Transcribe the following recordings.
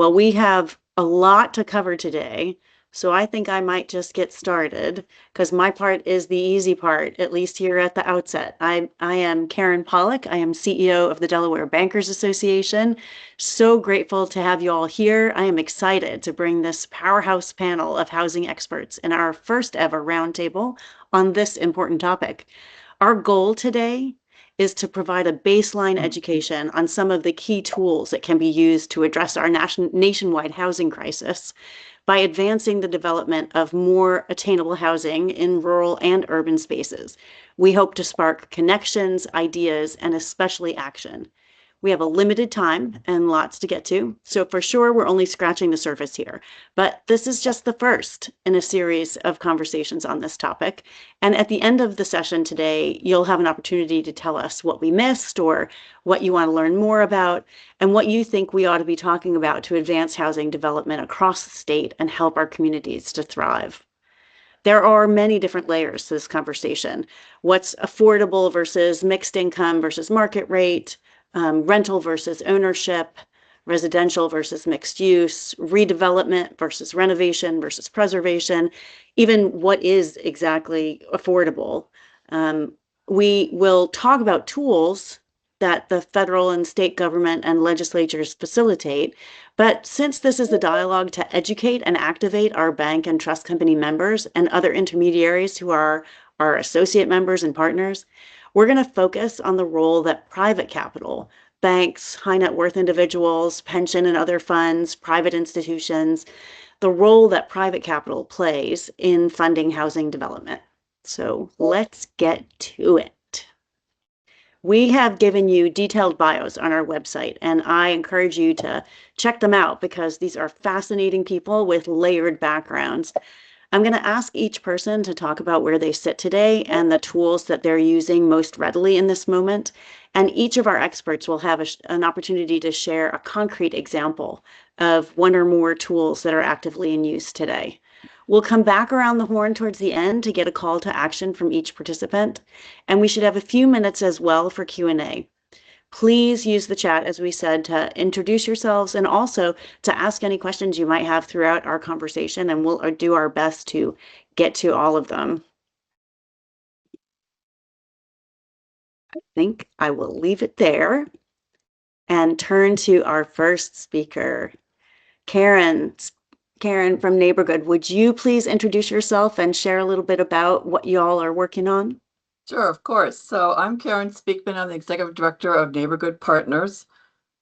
Well, we have a lot to cover today, so I think I might just get started because my part is the easy part, at least here at the outset. I am Karen Pollock. I am CEO of the Delaware Bankers Association. So grateful to have you all here. I am excited to bring this powerhouse panel of housing experts in our first ever roundtable on this important topic. Our goal today is to provide a baseline education on some of the key tools that can be used to address our nationwide housing crisis by advancing the development of more attainable housing in rural and urban spaces. We hope to spark connections, ideas, and especially action. We have a limited time and lots to get to, so for sure we're only scratching the surface here. But this is just the first in a series of conversations on this topic. And at the end of the session today, you'll have an opportunity to tell us what we missed or what you want to learn more about and what you think we ought to be talking about to advance housing development across the state and help our communities to thrive. There are many different layers to this conversation. What's affordable versus mixed income versus market rate, rental versus ownership, residential versus mixed use, redevelopment versus renovation versus preservation, even what is exactly affordable. We will talk about tools that the federal and state government and legislatures facilitate. But since this is a dialogue to educate and activate our bank and trust company members and other intermediaries who are our associate members and partners, we're going to focus on the role that private capital, banks, high net worth individuals, pension and other funds, private institutions, the role that private capital plays in funding housing development. So let's get to it. We have given you detailed bios on our website, and I encourage you to check them out because these are fascinating people with layered backgrounds. I'm going to ask each person to talk about where they sit today and the tools that they're using most readily in this moment. And each of our experts will have an opportunity to share a concrete example of one or more tools that are actively in use today. We'll come back around the horn towards the end to get a call to action from each participant. And we should have a few minutes as well for Q&A. Please use the chat, as we said, to introduce yourselves and also to ask any questions you might have throughout our conversation, and we'll do our best to get to all of them. I think I will leave it there and turn to our first speaker, Karen. Karen from Neighborhood, would you please introduce yourself and share a little bit about what y'all are working on? Sure, of course. So I'm Karen Speakman. I'm the Executive Director of Neighborhood Partners.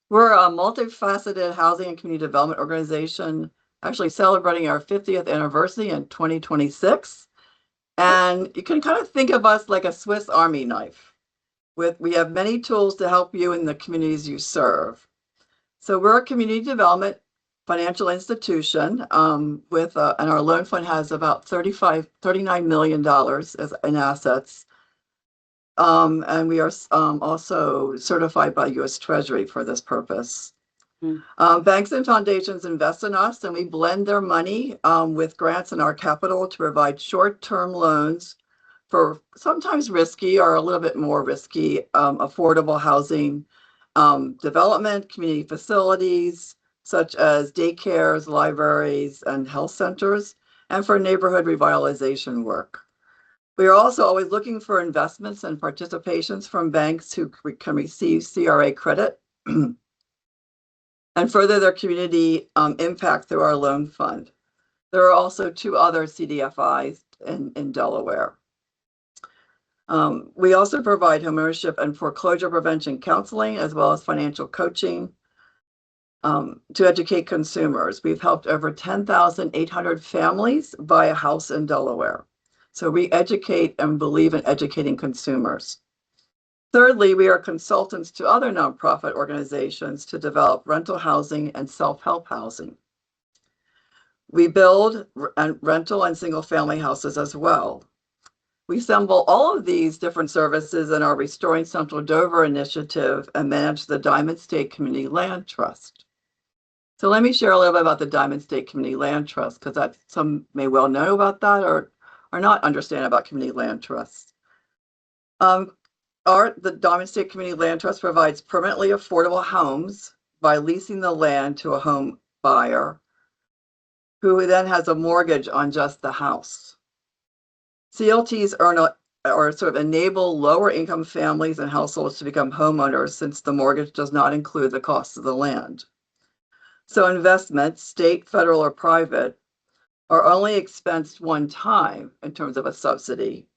We're a multifaceted housing and community development organization, actually celebrating our 50th anniversary in 2026. And you can kind of think of us like a Swiss Army knife. We have many tools to help you in the communities you serve. So we're a community development financial institution and our loan fund has about $39 million in assets. And we are also certified by U.S. Treasury for this purpose. Banks and foundations invest in us, and we blend their money with grants in our capital to provide short-term loans for sometimes risky or a little bit more risky affordable housing development, community facilities, such as daycares, libraries, and health centers, and for neighborhood revitalization work. We are also always looking for investments and participations from banks who can receive CRA credit and further their community impact through our loan fund. There are also 2 other CDFIs in Delaware. We also provide homeownership and foreclosure prevention counseling, as well as financial coaching to educate consumers. We've helped over 10,800 families buy a house in Delaware. So we educate and believe in educating consumers. Thirdly, we are consultants to other nonprofit organizations to develop rental housing and self-help housing. We build rental and single-family houses as well. We assemble all of these different services in our Restoring Central Dover initiative and manage the Diamond State Community Land Trust. So let me share a little bit about the Diamond State Community Land Trust, because some may well know about that or not understand about community land trusts. The Diamond State Community Land Trust provides permanently affordable homes by leasing the land to a home buyer who then has a mortgage on just the house. CLTs or sort of enable lower income families and households to become homeowners since the mortgage does not include the cost of the land. So investments, state, federal, or private, are only expensed one time in terms of a subsidy,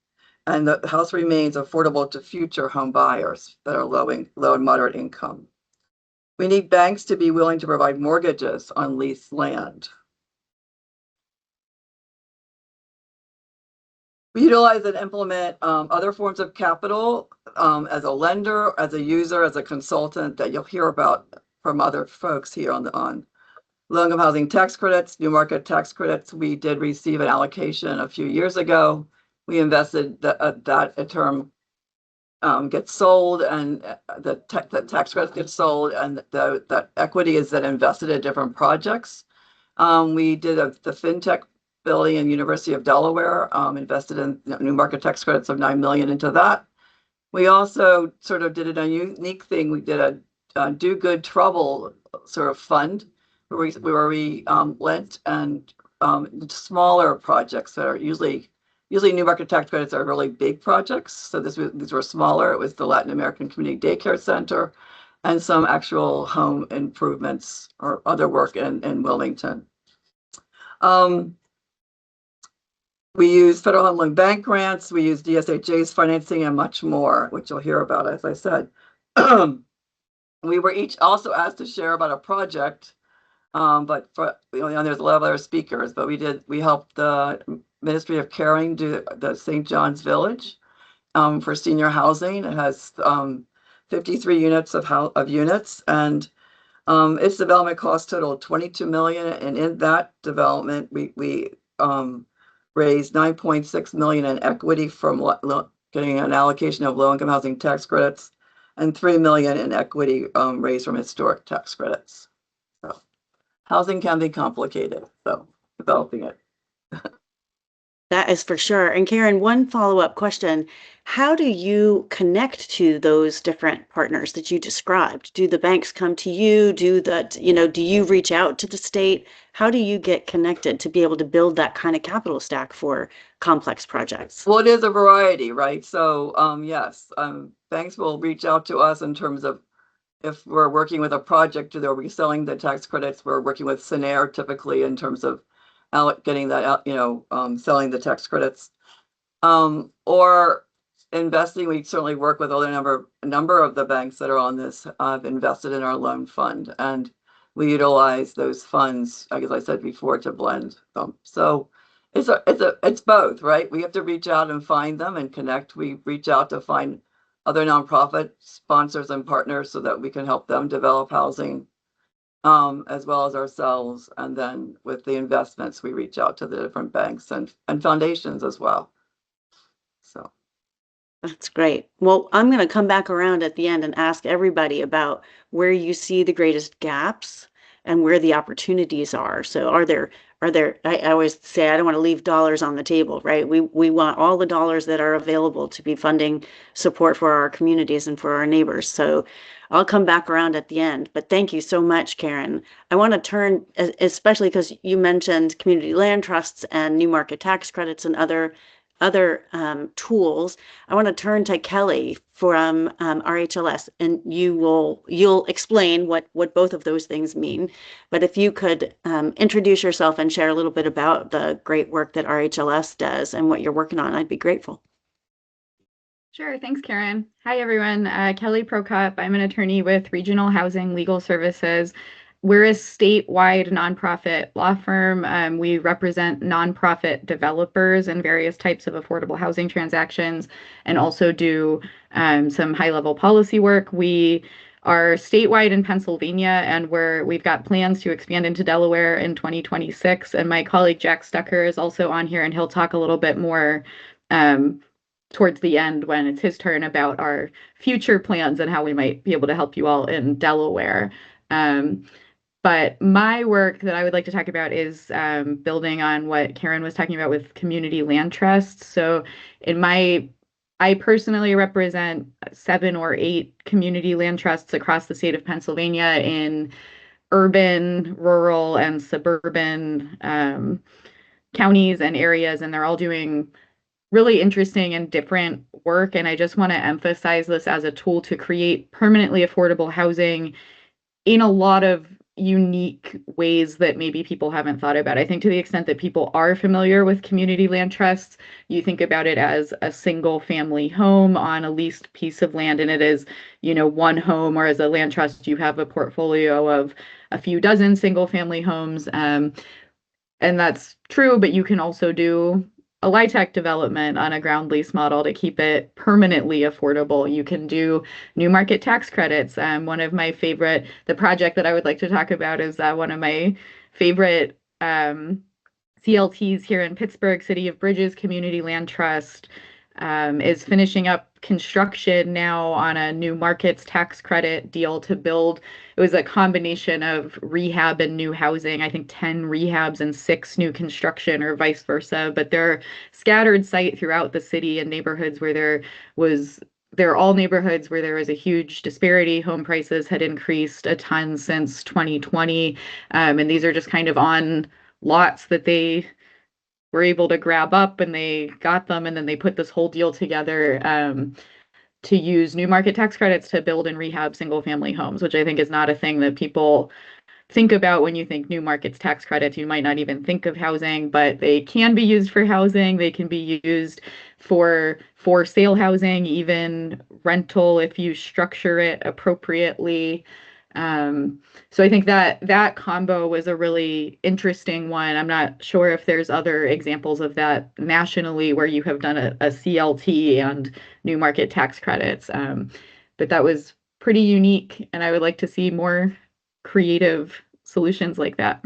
and the house remains affordable to future home buyers that are low and moderate income. We need banks to be willing to provide mortgages on leased land. We utilize and implement other forms of capital as a lender, as a user, as a consultant that you'll hear about from other folks here on low-income housing tax credits, new market tax credits. We did receive an allocation a few years ago. We invested that a term gets sold, and the tax credit gets sold, and that equity is then invested in different projects. We did the fintech building in University of Delaware, invested in new market tax credits of $9 million into that. We also sort of did a unique thing. We did a do good trouble sort of fund where we lent and smaller projects that are usually new market tax credits are really big projects. So these were smaller. It was the Latin American Community Daycare Center and some actual home improvements or other work in Wilmington. We use Federal Home Loan Bank grants, we use DSHA's financing, and much more, which you'll hear about, as I said. We were each also asked to share about a project, but there's a lot of other speakers, but we helped the Ministry of Caring do the St. John's Village for senior housing. It has 53 units of units, and its development cost totaled $22 million, and in that development, we raised $9.6 million in equity from getting an allocation of low-income housing tax credits, and $3 million in equity raised from historic tax credits. So housing can be complicated, so developing it. That is for sure. And Karen, one follow-up question. How do you connect to those different partners that you described? Do the banks come to you? Do you reach out to the state? How do you get connected to be able to build that kind of capital stack for complex projects? Well, it is a variety, right? So yes, banks will reach out to us in terms of if we're working with a project, they'll be selling the tax credits. We're working with Scenaire typically in terms of getting that out, selling the tax credits, or investing. We certainly work with a number of the banks that are on this invested in our loan fund, and we utilize those funds, as I said before, to blend them. So it's both, right? We have to reach out and find them and connect. We reach out to find other nonprofit sponsors and partners so that we can help them develop housing, as well as ourselves. And then with the investments, we reach out to the different banks and foundations as well. So that's great. Well, I'm going to come back around at the end and ask everybody about where you see the greatest gaps and where the opportunities are. So I always say I don't want to leave dollars on the table, right? We want all the dollars that are available to be funding support for our communities and for our neighbors. So I'll come back around at the end, but thank you so much, Karen. I want to turn, especially because you mentioned community land trusts and new market tax credits and other tools. I want to turn to Kelly from RHLS, and you'll explain what both of those things mean. But if you could introduce yourself and share a little bit about the great work that RHLS does and what you're working on, I'd be grateful. Sure. Thanks, Karen. Hi, everyone. Kelly Prokop. I'm an attorney with Regional Housing Legal Services. We're a statewide nonprofit law firm. We represent nonprofit developers and various types of affordable housing transactions, and also do some high-level policy work. We are statewide in Pennsylvania, and we've got plans to expand into Delaware in 2026. And my colleague Jack Stucker is also on here, and he'll talk a little bit more towards the end when it's his turn about our future plans and how we might be able to help you all in Delaware. But my work that I would like to talk about is building on what Karen was talking about with community land trusts. So I personally represent 7 or 8 community land trusts across the state of Pennsylvania in urban, rural, and suburban counties and areas, and they're all doing really interesting and different work. And I just want to emphasize this as a tool to create permanently affordable housing in a lot of unique ways that maybe people haven't thought about. I think to the extent that people are familiar with community land trusts, you think about it as a single family home on a leased piece of land, and it is, one home, or as a land trust, you have a portfolio of a few dozen single family homes. And that's true, but you can also do a LIHTC development on a ground lease model to keep it permanently affordable. You can do new market tax credits. The project that I would like to talk about is one of my favorite CLTs here in Pittsburgh, City of Bridges Community Land Trust, is finishing up construction now on a new markets tax credit deal to build. It was a combination of rehab and new housing, I think 10 rehabs and 6 new construction, or vice versa, but they're scattered site throughout the city and neighborhoods where they're all neighborhoods where there was a huge disparity. Home prices had increased a ton since 2020. And these are just kind of on lots that they were able to grab up, and they got them, and then they put this whole deal together to use new market tax credits to build and rehab single family homes, which I think is not a thing that people think about when you think new markets tax credits. You might not even think of housing, but they can be used for housing. They can be used for sale housing, even rental if you structure it appropriately. So I think that combo was a really interesting one. I'm not sure if there's other examples of that nationally where you have done a CLT and new market tax credits. But that was pretty unique, and I would like to see more creative solutions like that.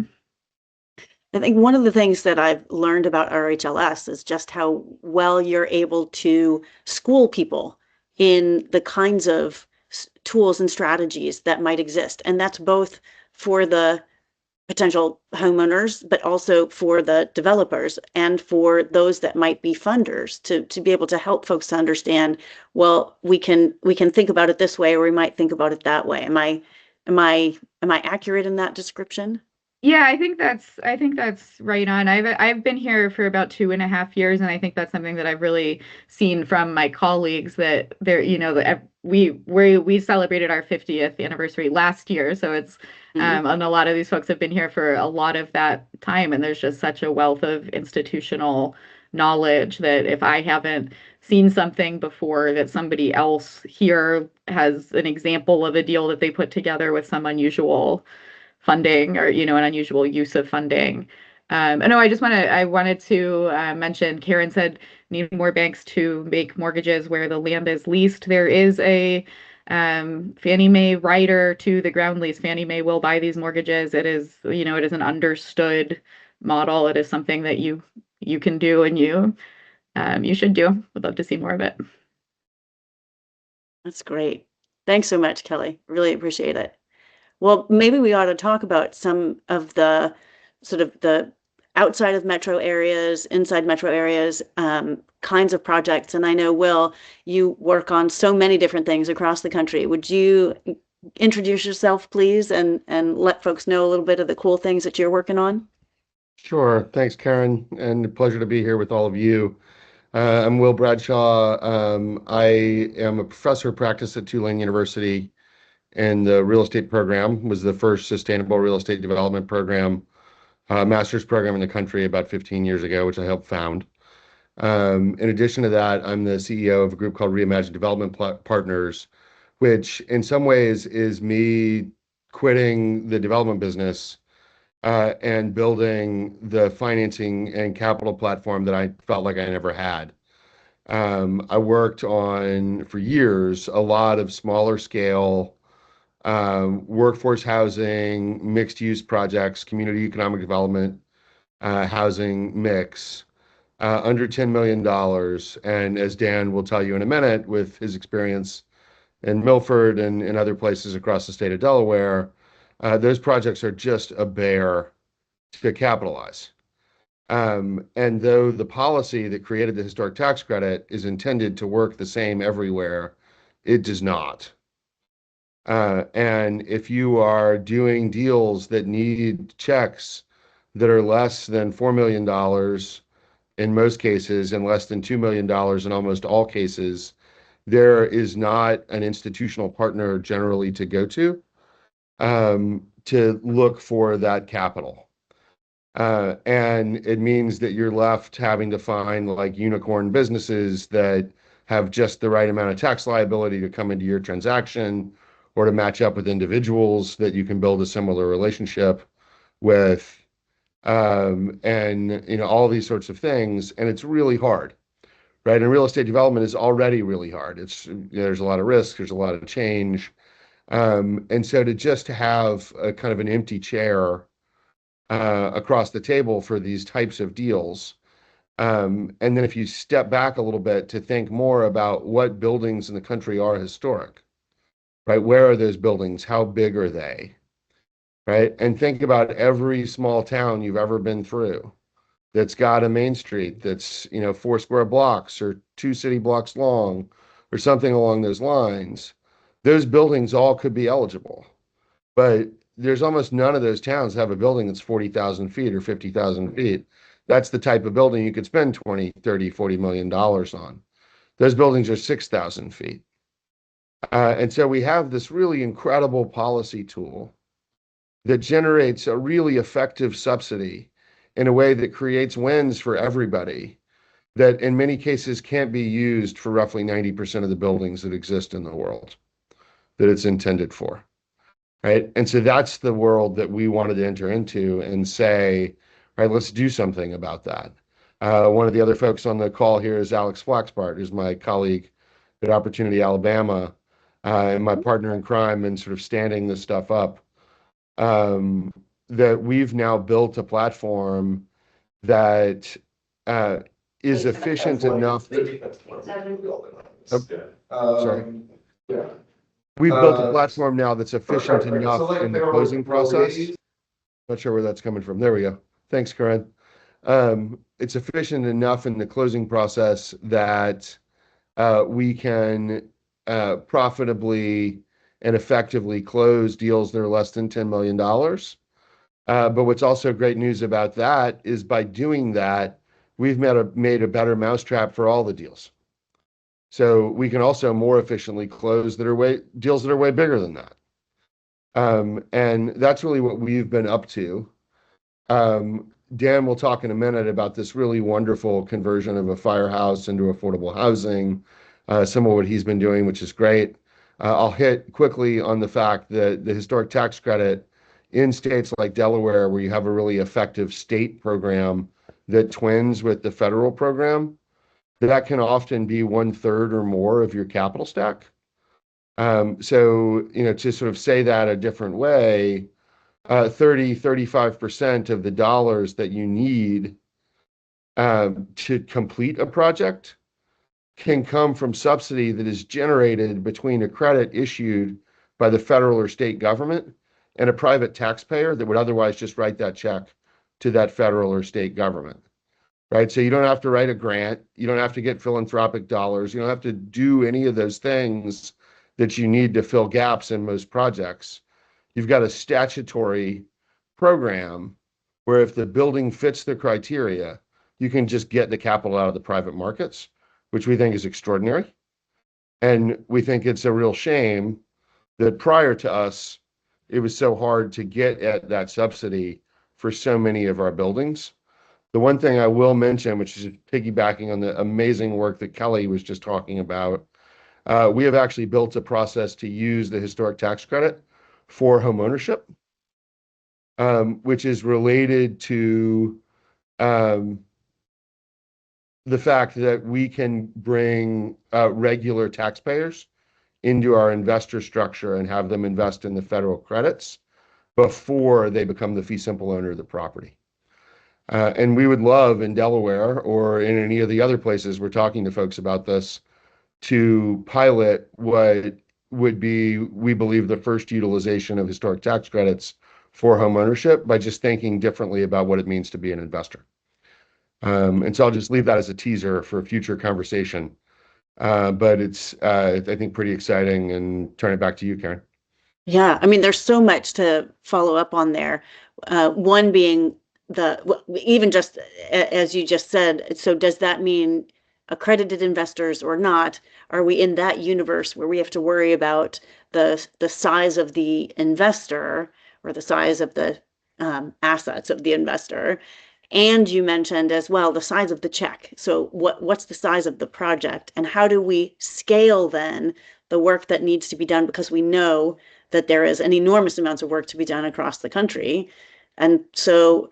I think one of the things that I've learned about RHLS is just how well you're able to school people in the kinds of tools and strategies that might exist. And that's both for the potential homeowners, but also for the developers and for those that might be funders to be able to help folks to understand, well, we can think about it this way, or we might think about it that way. Am I accurate in that description? Yeah, I think that's right on. I've been here for about 2.5 years, and I think that's something that I've really seen from my colleagues, that we celebrated our 50th anniversary last year, so it's and a lot of these folks have been here for a lot of that time, and there's just such a wealth of institutional knowledge that if I haven't seen something before, that somebody else here has an example of a deal that they put together with some unusual funding, or an unusual use of funding. I wanted to mention, Karen said need more banks to make mortgages where the land is leased. There is a Fannie Mae rider to the ground lease. Fannie Mae will buy these mortgages. It is an understood model. It is something that you can do, and you should do. Would love to see more of it. That's great. Thanks so much, Kelly. Really appreciate it. Well, maybe we ought to talk about some of the sort of the outside of metro areas, inside metro areas, kinds of projects. And I know, Will, you work on so many different things across the country. Would you introduce yourself, please, and let folks know a little bit of the cool things that you're working on? Sure. Thanks, Karen, and a pleasure to be here with all of you. I'm Will Bradshaw. I am a professor of practice at Tulane University, and the real estate program was the first sustainable real estate development program, master's program in the country about 15 years ago, which I helped found. In addition to that, I'm the CEO of a group called Reimagine Development Partners, which in some ways is me quitting the development business and building the financing and capital platform that I felt like I never had. I worked on, for years, a lot of smaller scale workforce housing, mixed use projects, community economic development, housing mix, under $10 million. And as Dan will tell you in a minute, with his experience in Milford and in other places across the state of Delaware, those projects are just a bear to capitalize. And though the policy that created the historic tax credit is intended to work the same everywhere, it does not. And if you are doing deals that need checks that are less than $4 million in most cases and less than $2 million in almost all cases, there is not an institutional partner generally to go to look for that capital. And it means that you're left having to find like unicorn businesses that have just the right amount of tax liability to come into your transaction or to match up with individuals that you can build a similar relationship with, and all these sorts of things. And it's really hard, right? And real estate development is already really hard. There's a lot of risk, there's a lot of change. And so to just have a kind of an empty chair across the table for these types of deals. And then if you step back a little bit to think more about what buildings in the country are historic, right? Where are those buildings? How big are they? Right? And think about every small town you've ever been through that's got a main street that's, 4 square blocks or 2 city blocks long or something along those lines. Those buildings all could be eligible. But there's almost none of those towns have a building that's 40,000 feet or 50,000 feet. That's the type of building you could spend 20, 30, $40 million on. Those buildings are 6,000 feet. And so we have this really incredible policy tool that generates a really effective subsidy in a way that creates wins for everybody that in many cases can't be used for roughly 90% of the buildings that exist in the world that it's intended for. Right. And so that's the world that we wanted to enter into and say, right, let's do something about that. One of the other folks on the call here is Alex Flaxbart, who's my colleague at Opportunity Alabama, and my partner in crime in sort of standing this stuff up. That we've now built a platform that is efficient enough. Sorry. We've built a platform now that's efficient enough in the closing process. Not sure where that's coming from. There we go. Thanks, Karen. It's efficient enough in the closing process that we can profitably and effectively close deals that are less than $10 million. But what's also great news about that is by doing that, we've made a better mousetrap for all the deals. So we can also more efficiently close deals that are way bigger than that. And that's really what we've been up to. Dan will talk in a minute about this really wonderful conversion of a firehouse into affordable housing, some of what he's been doing, which is great. I'll hit quickly on the fact that the historic tax credit in states like Delaware, where you have a really effective state program that twins with the federal program, that can often be 1/3 or more of your capital stack. So, to sort of say that a different way, 35% of the dollars that you need to complete a project can come from subsidy that is generated between a credit issued by the federal or state government and a private taxpayer that would otherwise just write that check to that federal or state government. Right? So you don't have to write a grant. You don't have to get philanthropic dollars. You don't have to do any of those things that you need to fill gaps in most projects. You've got a statutory program where if the building fits the criteria, you can just get the capital out of the private markets, which we think is extraordinary. And we think it's a real shame that prior to us, it was so hard to get at that subsidy for so many of our buildings. The one thing I will mention, which is piggybacking on the amazing work that Kelly was just talking about, we have actually built a process to use the historic tax credit for homeownership, which is related to the fact that we can bring regular taxpayers into our investor structure and have them invest in the federal credits before they become the fee simple owner of the property. And we would love in Delaware or in any of the other places we're talking to folks about this to pilot what would be, we believe, the first utilization of historic tax credits for homeownership by just thinking differently about what it means to be an investor. And so I'll just leave that as a teaser for future conversation. But it's, I think, pretty exciting, and turn it back to you, Karen. Yeah, I mean, there's so much to follow up on there. One being even just as you just said, so does that mean accredited investors or not? Are we in that universe where we have to worry about the size of the investor or the size of the assets of the investor? And you mentioned as well the size of the check. So what's the size of the project, and how do we scale then the work that needs to be done, because we know that there is an enormous amounts of work to be done across the country. And so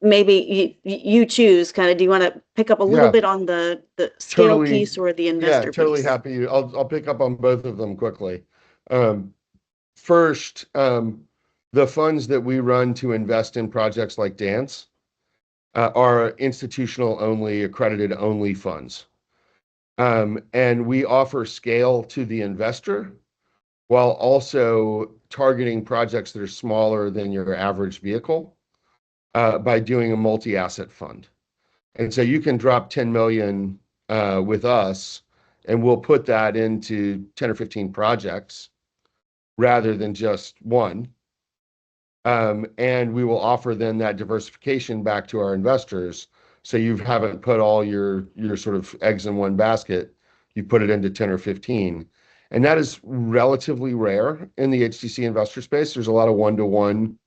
maybe you choose kind of, do you want to pick up a little Yeah, bit on the scale totally. piece or the Yeah, investor totally piece? happy. I'll pick up on both of them quickly. Um, First, the funds that we run to invest in projects like dance are institutional only, accredited only funds. And we offer scale to the investor while also targeting projects that are smaller than your average vehicle by doing a multi-asset fund. And so you can drop 10 million with us, and we'll put that into 10 or 15 projects rather than just one. And we will offer then that diversification back to our investors. So you haven't put all your sort of eggs in one basket. You put it into 10 or 15. And that is relatively rare in the HTC investor space. There's a lot of one-to-one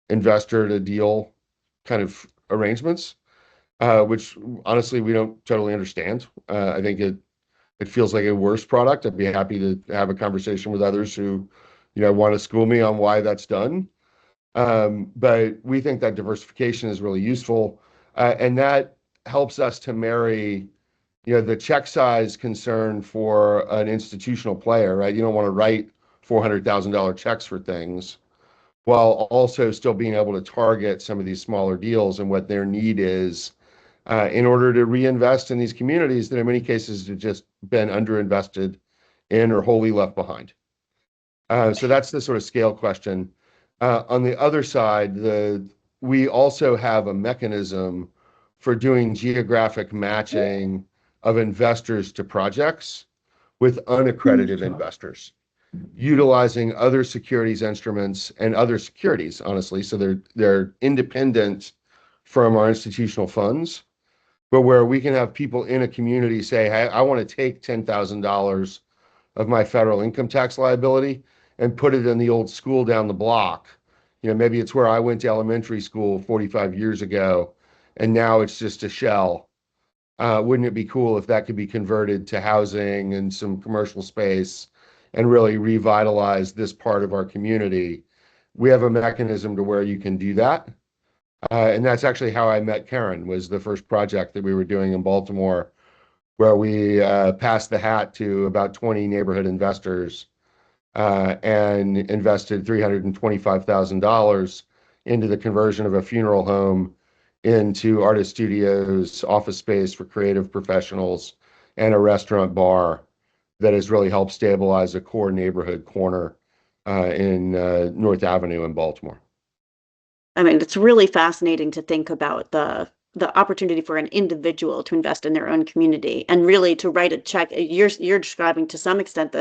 investor to deal kind of arrangements, which honestly we don't totally understand. I think it feels like a worse product. I'd be happy to have a conversation with others who, want to school me on why that's done. But we think that diversification is really useful, and that helps us to marry, the check size concern for an institutional player, right? You don't want to write $400,000 checks for things, while also still being able to target some of these smaller deals and what their need is in order to reinvest in these communities that in many cases have just been underinvested in or wholly left behind. So that's the sort of scale question. On the other side, we also have a mechanism for doing geographic matching of investors to projects with unaccredited investors, utilizing other securities instruments and other securities, honestly. So they're independent from our institutional funds, but where we can have people in a community say, hey, I want to take $10,000 of my federal income tax liability and put it in the old school down the block. Maybe it's where I went to elementary school 45 years ago, and now it's just a shell. Wouldn't it be cool if that could be converted to housing and some commercial space and really revitalize this part of our community? We have a mechanism to where you can do that. And that's actually how I met Karen, was the first project that we were doing in Baltimore, where we passed the hat to about 20 neighborhood investors and invested $325,000 into the conversion of a funeral home into artist studios, office space for creative professionals, and a restaurant bar that has really helped stabilize a core neighborhood corner in North Avenue in Baltimore. I mean, it's really fascinating to think about the opportunity for an individual to invest in their own community and really to write a check. You're describing to some extent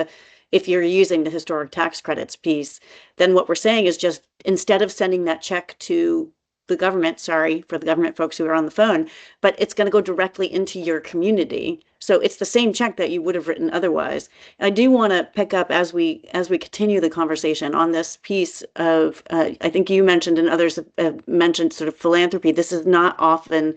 if you're using the historic tax credits piece, then what we're saying is just instead of sending that check to the government, sorry for the government folks who are on the phone, but it's going to go directly into your community. So it's the same check that you would have written otherwise. I do want to pick up as we continue the conversation on this piece of I think you mentioned and others have mentioned sort of philanthropy. This is not often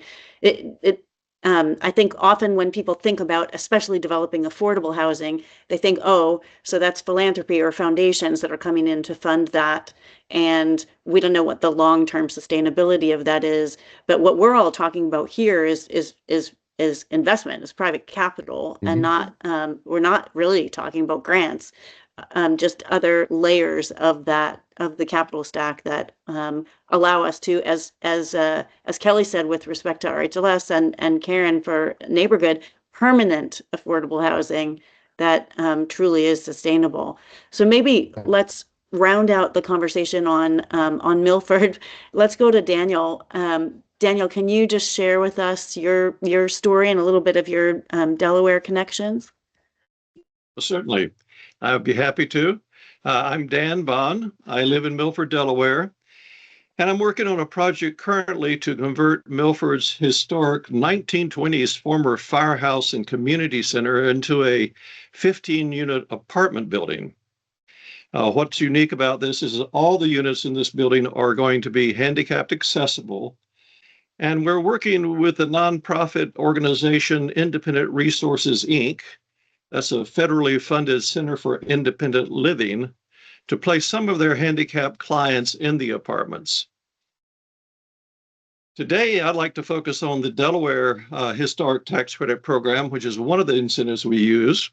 I think often when people think about especially developing affordable housing, they think, oh, so that's philanthropy or foundations that are coming in to fund that. And we don't know what the long-term sustainability of that is. But what we're all talking about here is investment, is private capital, and not we're not really talking about grants, just other layers of the capital stack that allow us to, as Kelly said with respect to RHLS and Karen for neighborhood, permanent affordable housing that truly is sustainable. So maybe let's round out the conversation on Milford. Let's go to Daniel. Daniel, can you just share with us your story and a little bit of your Delaware connections? Well, certainly. I'd be happy to. I'm Dan Bond. I live in Milford, Delaware, and I'm working on a project currently to convert Milford's historic 1920s former firehouse and community center into a 15-unit apartment building. What's unique about this is all the units in this building are going to be handicapped accessible. And we're working with the nonprofit organization Independent Resources, Inc. That's a federally funded center for independent living to place some of their handicapped clients in the apartments. Today, I'd like to focus on the Delaware Historic Tax Credit Program, which is one of the incentives we use.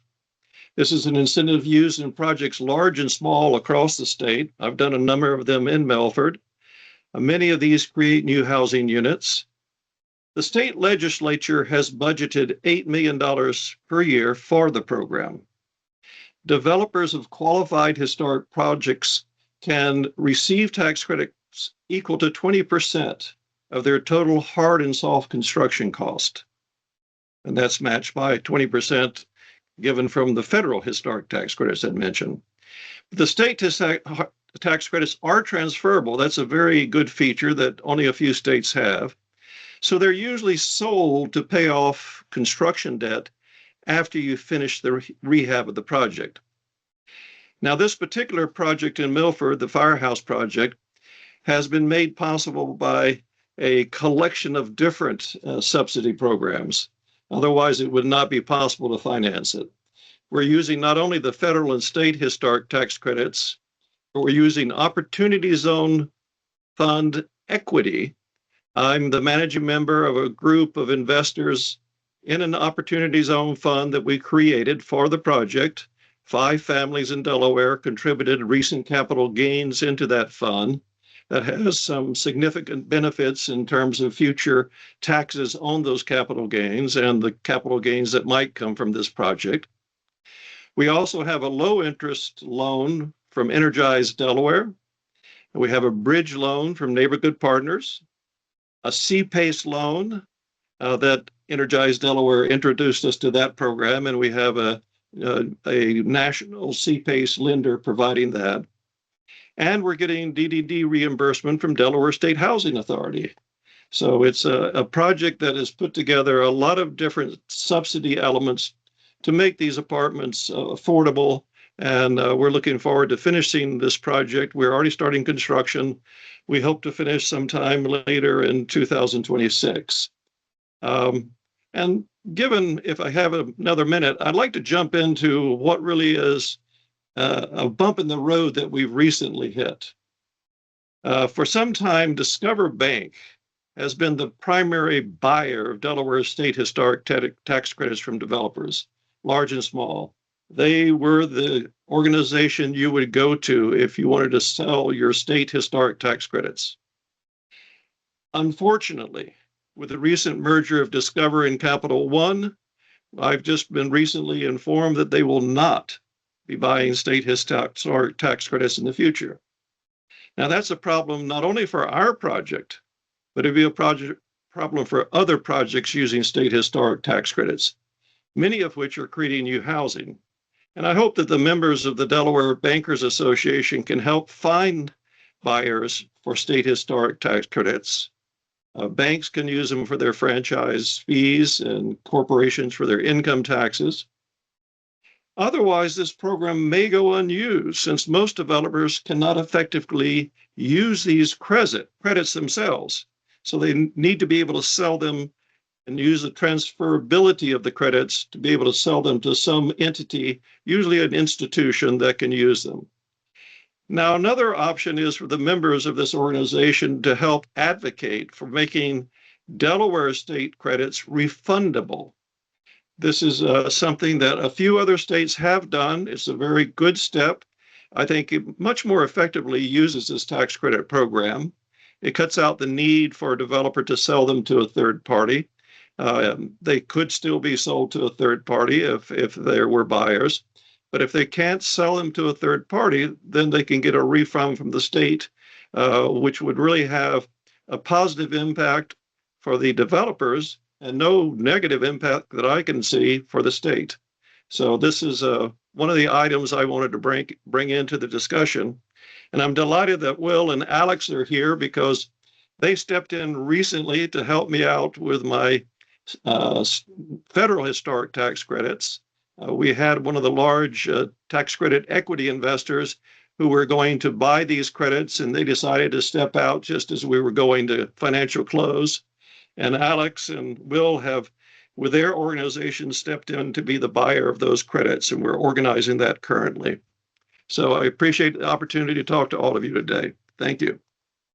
This is an incentive used in projects large and small across the state. I've done a number of them in Milford. Many of these create new housing units. The state legislature has budgeted $8 million per year for the program. Developers of qualified historic projects can receive tax credits equal to 20% of their total hard and soft construction cost. And that's matched by 20% given from the federal historic tax credits I mentioned. The state tax credits are transferable. That's a very good feature that only a few states have. So they're usually sold to pay off construction debt after you finish the rehab of the project. Now, this particular project in Milford, the Firehouse Project, has been made possible by a collection of different subsidy programs. Otherwise, it would not be possible to finance it. We're using not only the federal and state historic tax credits, but we're using Opportunity Zone Fund equity. I'm the managing member of a group of investors in an Opportunity Zone Fund that we created for the project. 5 families in Delaware contributed recent capital gains into that fund that has some significant benefits in terms of future taxes on those capital gains and the capital gains that might come from this project. We also have a low interest loan from Energize Delaware. We have a bridge loan from Neighborhood Partners, a C-PACE loan that Energize Delaware introduced us to that program, and we have a national C-PACE lender providing that. And we're getting DDD reimbursement from Delaware State Housing Authority. So it's a project that has put together a lot of different subsidy elements to make these apartments affordable. And we're looking forward to finishing this project. We're already starting construction. We hope to finish sometime later in 2026. And given, if I have another minute, I'd like to jump into what really is a bump in the road that we've recently hit. For some time, Discover Bank has been the primary buyer of Delaware state historic tax credits from developers, large and small. They were the organization you would go to if you wanted to sell your state historic tax credits. Unfortunately, with the recent merger of Discover and Capital One, I've just been recently informed that they will not be buying state historic tax credits in the future. Now, that's a problem not only for our project, but it'd be a problem for other projects using state historic tax credits, many of which are creating new housing. And I hope that the members of the Delaware Bankers Association can help find buyers for state historic tax credits. Banks can use them for their franchise fees and corporations for their income taxes. Otherwise, this program may go unused since most developers cannot effectively use these credits themselves. So they need to be able to sell them and use the transferability of the credits to be able to sell them to some entity, usually an institution that can use them. Now, another option is for the members of this organization to help advocate for making Delaware state credits refundable. This is something that a few other states have done. It's a very good step. I think it much more effectively uses this tax credit program. It cuts out the need for a developer to sell them to a third party. They could still be sold to a third party if there were buyers. But if they can't sell them to a third party, then they can get a refund from the state, which would really have a positive impact for the developers and no negative impact that I can see for the state. So this is one of the items I wanted to bring into the discussion. And I'm delighted that Will and Alex are here because they stepped in recently to help me out with my federal historic tax credits. We had one of the large tax credit equity investors who were going to buy these credits, and they decided to step out just as we were going to financial close. And Alex and Will have, with their organization, stepped in to be the buyer of those credits, and we're organizing that currently. So I appreciate the opportunity to talk to all of you today. Thank you.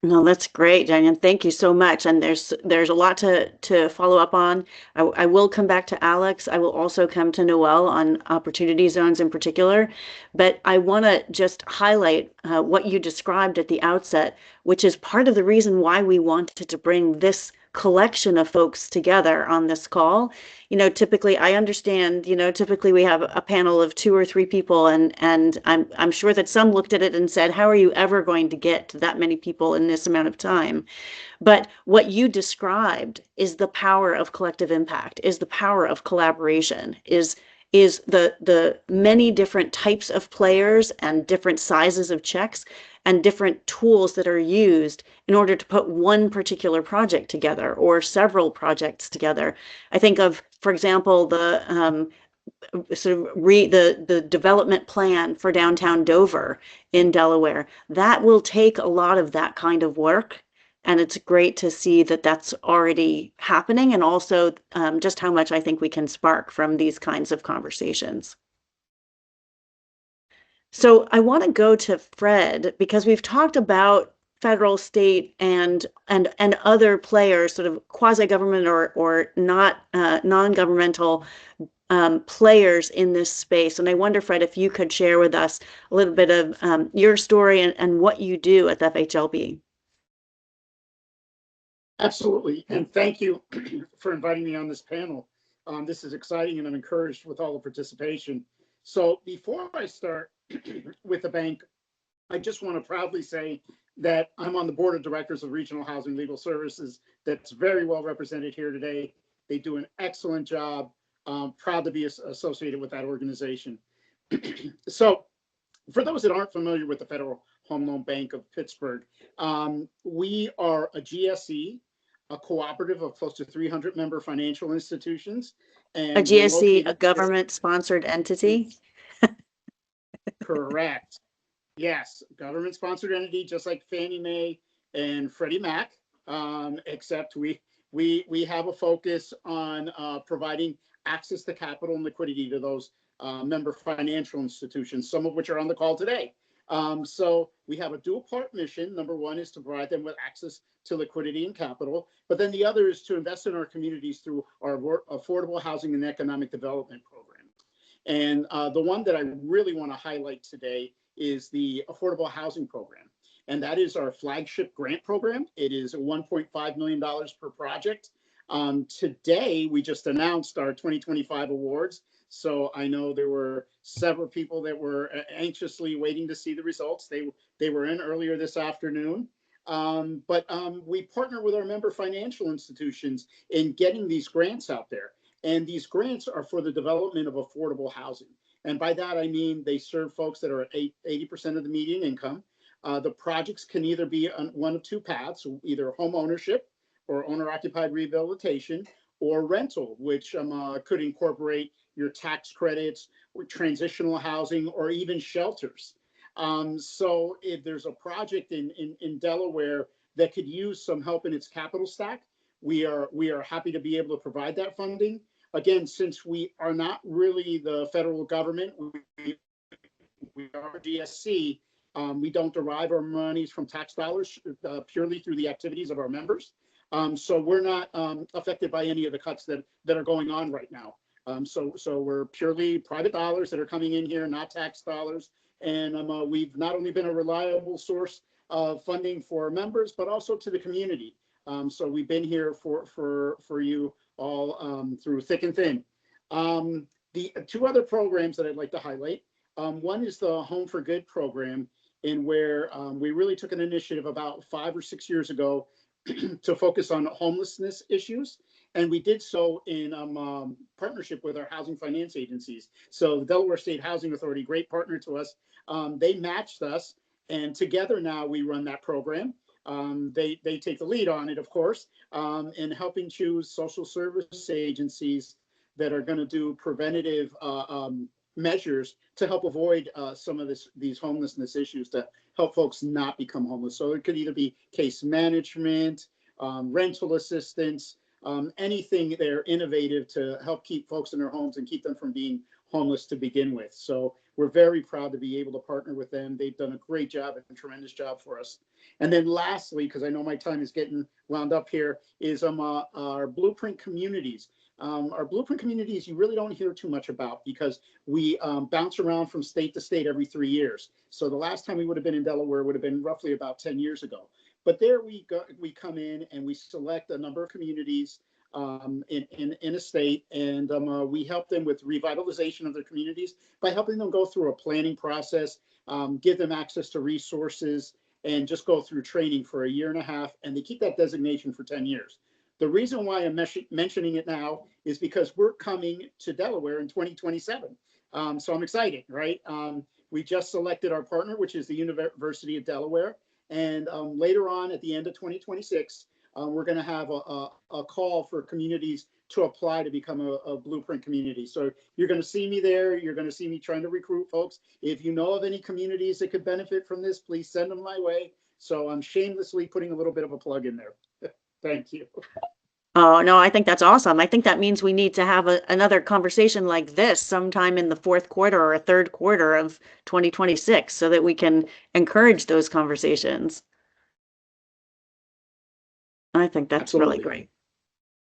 No, that's great, Daniel. Thank you so much. And there's a lot to follow up on. I will come back to Alex. I will also come to Noel on opportunity zones in particular. But I want to just highlight what you described at the outset, which is part of the reason why we wanted to bring this collection of folks together on this call. Typically I understand, typically we have a panel of 2 or 3 people, and I'm sure that some looked at it and said, how are you ever going to get to that many people in this amount of time? But what you described is the power of collective impact, is the power of collaboration, is the many different types of players and different sizes of checks and different tools that are used in order to put one particular project together or several projects together. I think of, for example, the development plan for downtown Dover in Delaware. That will take a lot of that kind of work. And it's great to see that that's already happening, and also just how much I think we can spark from these kinds of conversations. So I want to go to Fred, because we've talked about federal, state, and other players, sort of quasi-government or not non-governmental players in this space. And I wonder, Fred, if you could share with us a little bit of your story and what you do at the FHLB. Absolutely. And thank you for inviting me on this panel. This is exciting, and I'm encouraged with all the participation. So before I start with the bank, I just want to proudly say that I'm on the board of directors of Regional Housing Legal Services. That's very well represented here today. They do an excellent job. Proud to be associated with that organization. So for those that aren't familiar with the Federal Home Loan Bank of Pittsburgh, we are a GSE, a cooperative of close to 300 member financial institutions. And a GSE, a government-sponsored entity? Correct. Yes, government-sponsored entity, just like Fannie Mae and Freddie Mac, except we have a focus on providing access to capital and liquidity to those member financial institutions, some of which are on the call today. So we have a dual part mission. Number one is to provide them with access to liquidity and capital, but then the other is to invest in our communities through our affordable housing and economic development program. And the one that I really want to highlight today is the affordable housing program. And that is our flagship grant program. It is $1.5 million per project. Today, we just announced our 2025 awards. So I know there were several people that were anxiously waiting to see the results. They were in earlier this afternoon. But we partner with our member financial institutions in getting these grants out there. And these grants are for the development of affordable housing. And by that, I mean they serve folks that are at 80% of the median income. The projects can either be on one of 2 paths, either home ownership or owner-occupied rehabilitation, or rental, which could incorporate your tax credits, or transitional housing, or even shelters. So if there's a project in Delaware that could use some help in its capital stack, we are happy to be able to provide that funding. Again, since we are not really the federal government, we are GSC, we don't derive our monies from tax dollars purely through the activities of our members. So we're not affected by any of the cuts that are going on right now. So we're purely private dollars that are coming in here, not tax dollars. And we've not only been a reliable source of funding for members, but also to the community. So we've been here for you all through thick and thin. The 2 other programs that I'd like to highlight. One is the Home for Good program, in where we really took an initiative about 5 or 6 years ago to focus on homelessness issues. And we did so in partnership with our housing finance agencies. So the Delaware State Housing Authority, great partner to us, they matched us, and together now we run that program. They take the lead on it, of course, in helping choose social service agencies that are going to do preventative measures to help avoid some of these homelessness issues, to help folks not become homeless. So it could either be case management, rental assistance, anything they're innovative to help keep folks in their homes and keep them from being homeless to begin with. So we're very proud to be able to partner with them. They've done a great job and a tremendous job for us. And then lastly, because I know my time is getting wound up here, is our Blueprint communities. Our Blueprint communities you really don't hear too much about, because we bounce around from state to state every 3 years. So the last time we would have been in Delaware would have been roughly about 10 years ago. But there we come in and we select a number of communities in a state, and we help them with revitalization of their communities by helping them go through a planning process, give them access to resources, and just go through training for a year and a half, and they keep that designation for 10 years. The reason why I'm mentioning it now is because we're coming to Delaware in 2027. So I'm excited, right? We just selected our partner, which is the University of Delaware. And later on at the end of 2026, we're going to have a call for communities to apply to become a Blueprint community. So you're going to see me there. You're going to see me trying to recruit folks. If you know of any communities that could benefit from this, please send them my way. So I'm shamelessly putting a little bit of a plug in there. Thank you. Oh, no, I think that's awesome. I think that means we need to have another conversation like this sometime in the fourth quarter or third quarter of 2026 so that we can encourage those conversations. I think that's Absolutely. really great.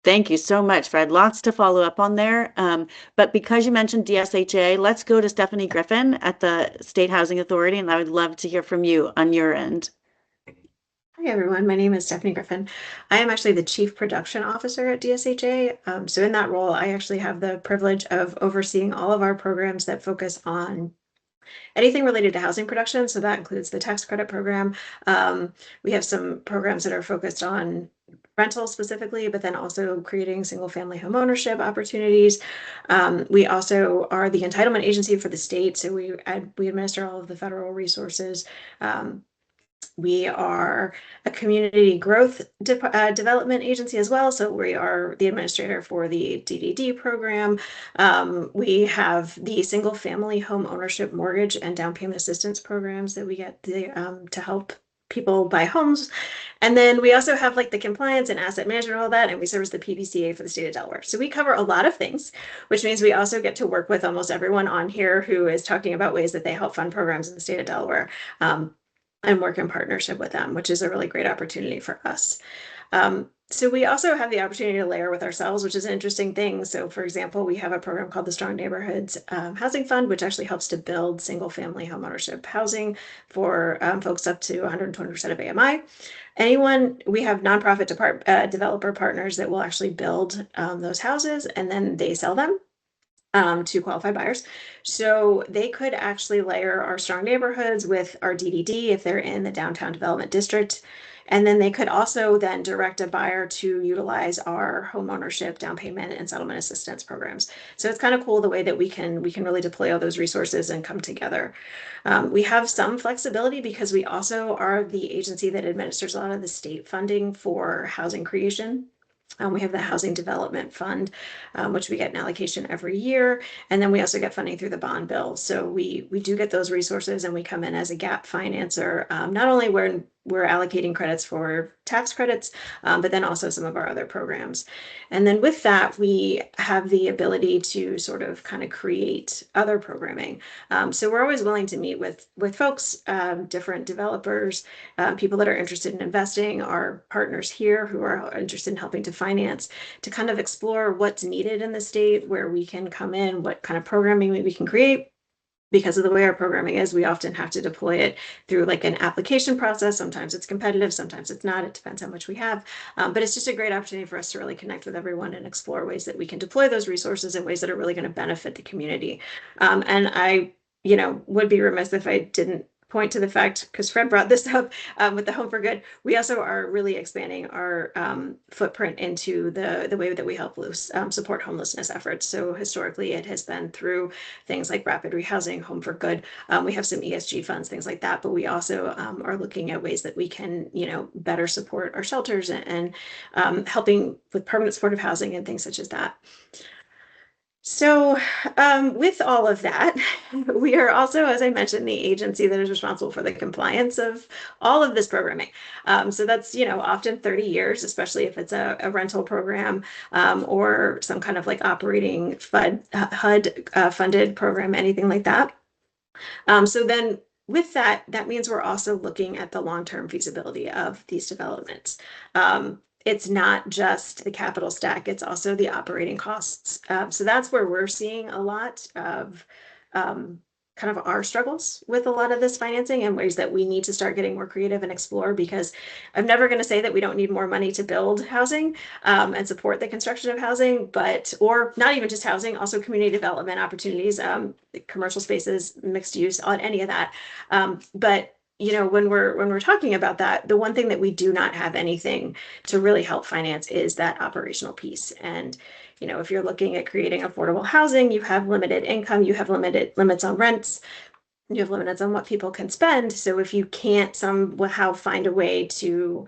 Thank you so much, Fred. Lots to follow up on there. But because you mentioned DSHA, let's go to Stephanie Griffin at the State Housing Authority, and I would love to hear from you on your end. Hi, everyone. My name is Stephanie Griffin. I am actually the Chief Production Officer at DSHA. So in that role, I actually have the privilege of overseeing all of our programs that focus on anything related to housing production. So that includes the tax credit program. We have some programs that are focused on rental specifically, but then also creating single family home ownership opportunities. We also are the entitlement agency for the state. So we administer all of the federal resources. We are a community growth development agency as well. So we are the administrator for the DDD program. We have the single family home ownership mortgage and down payment assistance programs that we get to help people buy homes. And then we also have like the compliance and asset management, all that, and we service the PBCA for the state of Delaware. So we cover a lot of things, which means we also get to work with almost everyone on here who is talking about ways that they help fund programs in the state of Delaware. And work in partnership with them, which is a really great opportunity for us. So we also have the opportunity to layer with ourselves, which is an interesting thing. So for example, we have a program called the Strong Neighborhoods Housing Fund, which actually helps to build single family homeownership housing for folks up to 120% of AMI. We have nonprofit developer partners that will actually build those houses, and then they sell them to qualified buyers. So they could actually layer our Strong Neighborhoods with our DDD if they're in the downtown development district. And then they could also then direct a buyer to utilize our homeownership down payment and settlement assistance programs. So it's kind of cool the way that we can really deploy all those resources and come together. We have some flexibility because we also are the agency that administers a lot of the state funding for housing creation. We have the Housing Development Fund, which we get an allocation every year. And then we also get funding through the bond bill. So we do get those resources, and we come in as a gap financer, not only when we're allocating credits for tax credits, but then also some of our other programs. And then with that, we have the ability to sort of kind of create other programming. So we're always willing to meet with folks, different developers, people that are interested in investing, our partners here who are interested in helping to finance, to kind of explore what's needed in the state, where we can come in, what kind of programming we can create. Because of the way our programming is, we often have to deploy it through like an application process. Sometimes it's competitive, sometimes it's not. It depends how much we have. But it's just a great opportunity for us to really connect with everyone and explore ways that we can deploy those resources in ways that are really going to benefit the community. And I would be remiss if I didn't point to the fact, because Fred brought this up with the Home for Good, we also are really expanding our footprint into the way that we help support homelessness efforts. So historically, it has been through things like rapid rehousing, Home for Good. We have some ESG funds, things like that, but we also are looking at ways that we can, better support our shelters and helping with permanent supportive housing and things such as that. So with all of that, we are also, as I mentioned, the agency that is responsible for the compliance of all of this programming. So that's, often 30 years, especially if it's a rental program or some kind of like operating HUD funded program, anything like that. So then with that, that means we're also looking at the long-term feasibility of these developments. It's not just the capital stack, it's also the operating costs. So that's where we're seeing a lot of kind of our struggles with a lot of this financing and ways that we need to start getting more creative and explore, because I'm never going to say that we don't need more money to build housing and support the construction of housing, or not even just housing, also community development opportunities, commercial spaces, mixed use, on any of that. But when we're talking about that, the one thing that we do not have anything to really help finance is that operational piece. And if you're looking at creating affordable housing, you have limited income, you have limits on rents, you have limits on what people can spend. So if you can't somehow find a way to,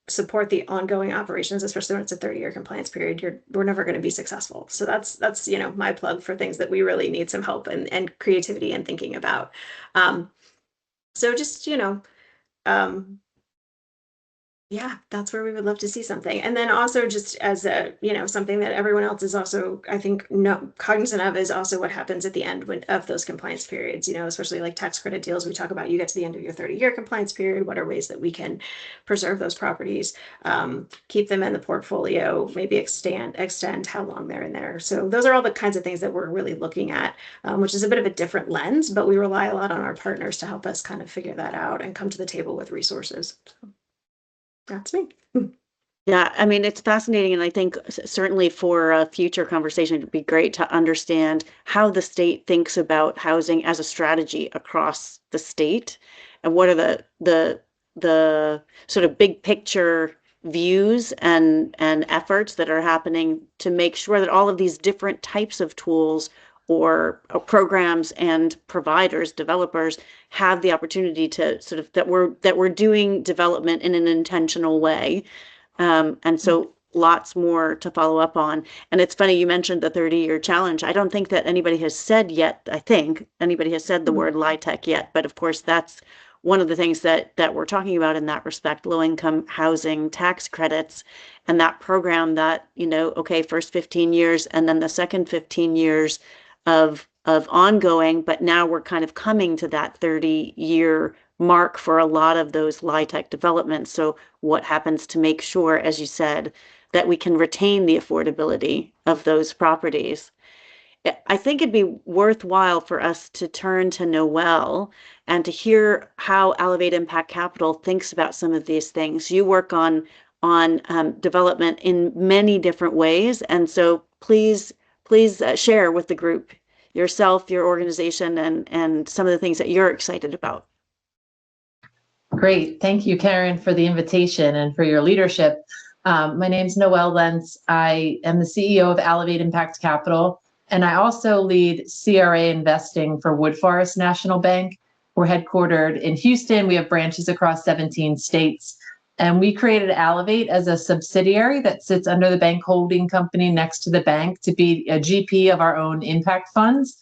support the ongoing operations, especially when it's a 30-year compliance period, we're never going to be successful. So that's my plug for things that we really need some help and creativity and thinking about. So just, yeah, that's where we would love to see something. And then also just as a, something that everyone else is also, I think, cognizant of is also what happens at the end of those compliance periods, especially like tax credit deals. We talk about you get to the end of your 30-year compliance period. What are ways that we can preserve those properties, keep them in the portfolio, maybe extend how long they're in there. So those are all the kinds of things that we're really looking at, which is a bit of a different lens, but we rely a lot on our partners to help us kind of figure that out and come to the table with resources. So. That's me. Yeah, I mean, it's fascinating. And I think certainly for a future conversation, it'd be great to understand how the state thinks about housing as a strategy across the state, and what are the sort of big picture views and efforts that are happening to make sure that all of these different types of tools or programs and providers, developers, have the opportunity to sort of that we're doing development in an intentional way. And so lots more to follow up on. And it's funny, you mentioned the 30-year challenge. I don't think that anybody has said the word LIHTC yet, but of course that's one of the things that we're talking about in that respect, low-income housing tax credits, and that program that, first 15 years and then the second 15 years of ongoing, but now we're kind of coming to that 30-year mark for a lot of those LIHTC developments. So what happens to make sure, as you said, that we can retain the affordability of those properties? I think it'd be worthwhile for us to turn to Noelle and to hear how Allivate Impact Capital thinks about some of these things. You work on development in many different ways, and so please share with the group yourself, your organization, and some of the things that you're excited about. Great. Thank you, Karen, for the invitation and for your leadership. My name's Noelle Lentz. I am the CEO of Allivate Impact Capital, and I also lead CRA investing for Woodforest National Bank. We're headquartered in Houston. We have branches across 17 states. And we created Allivate as a subsidiary that sits under the bank holding company next to the bank to be a GP of our own impact funds.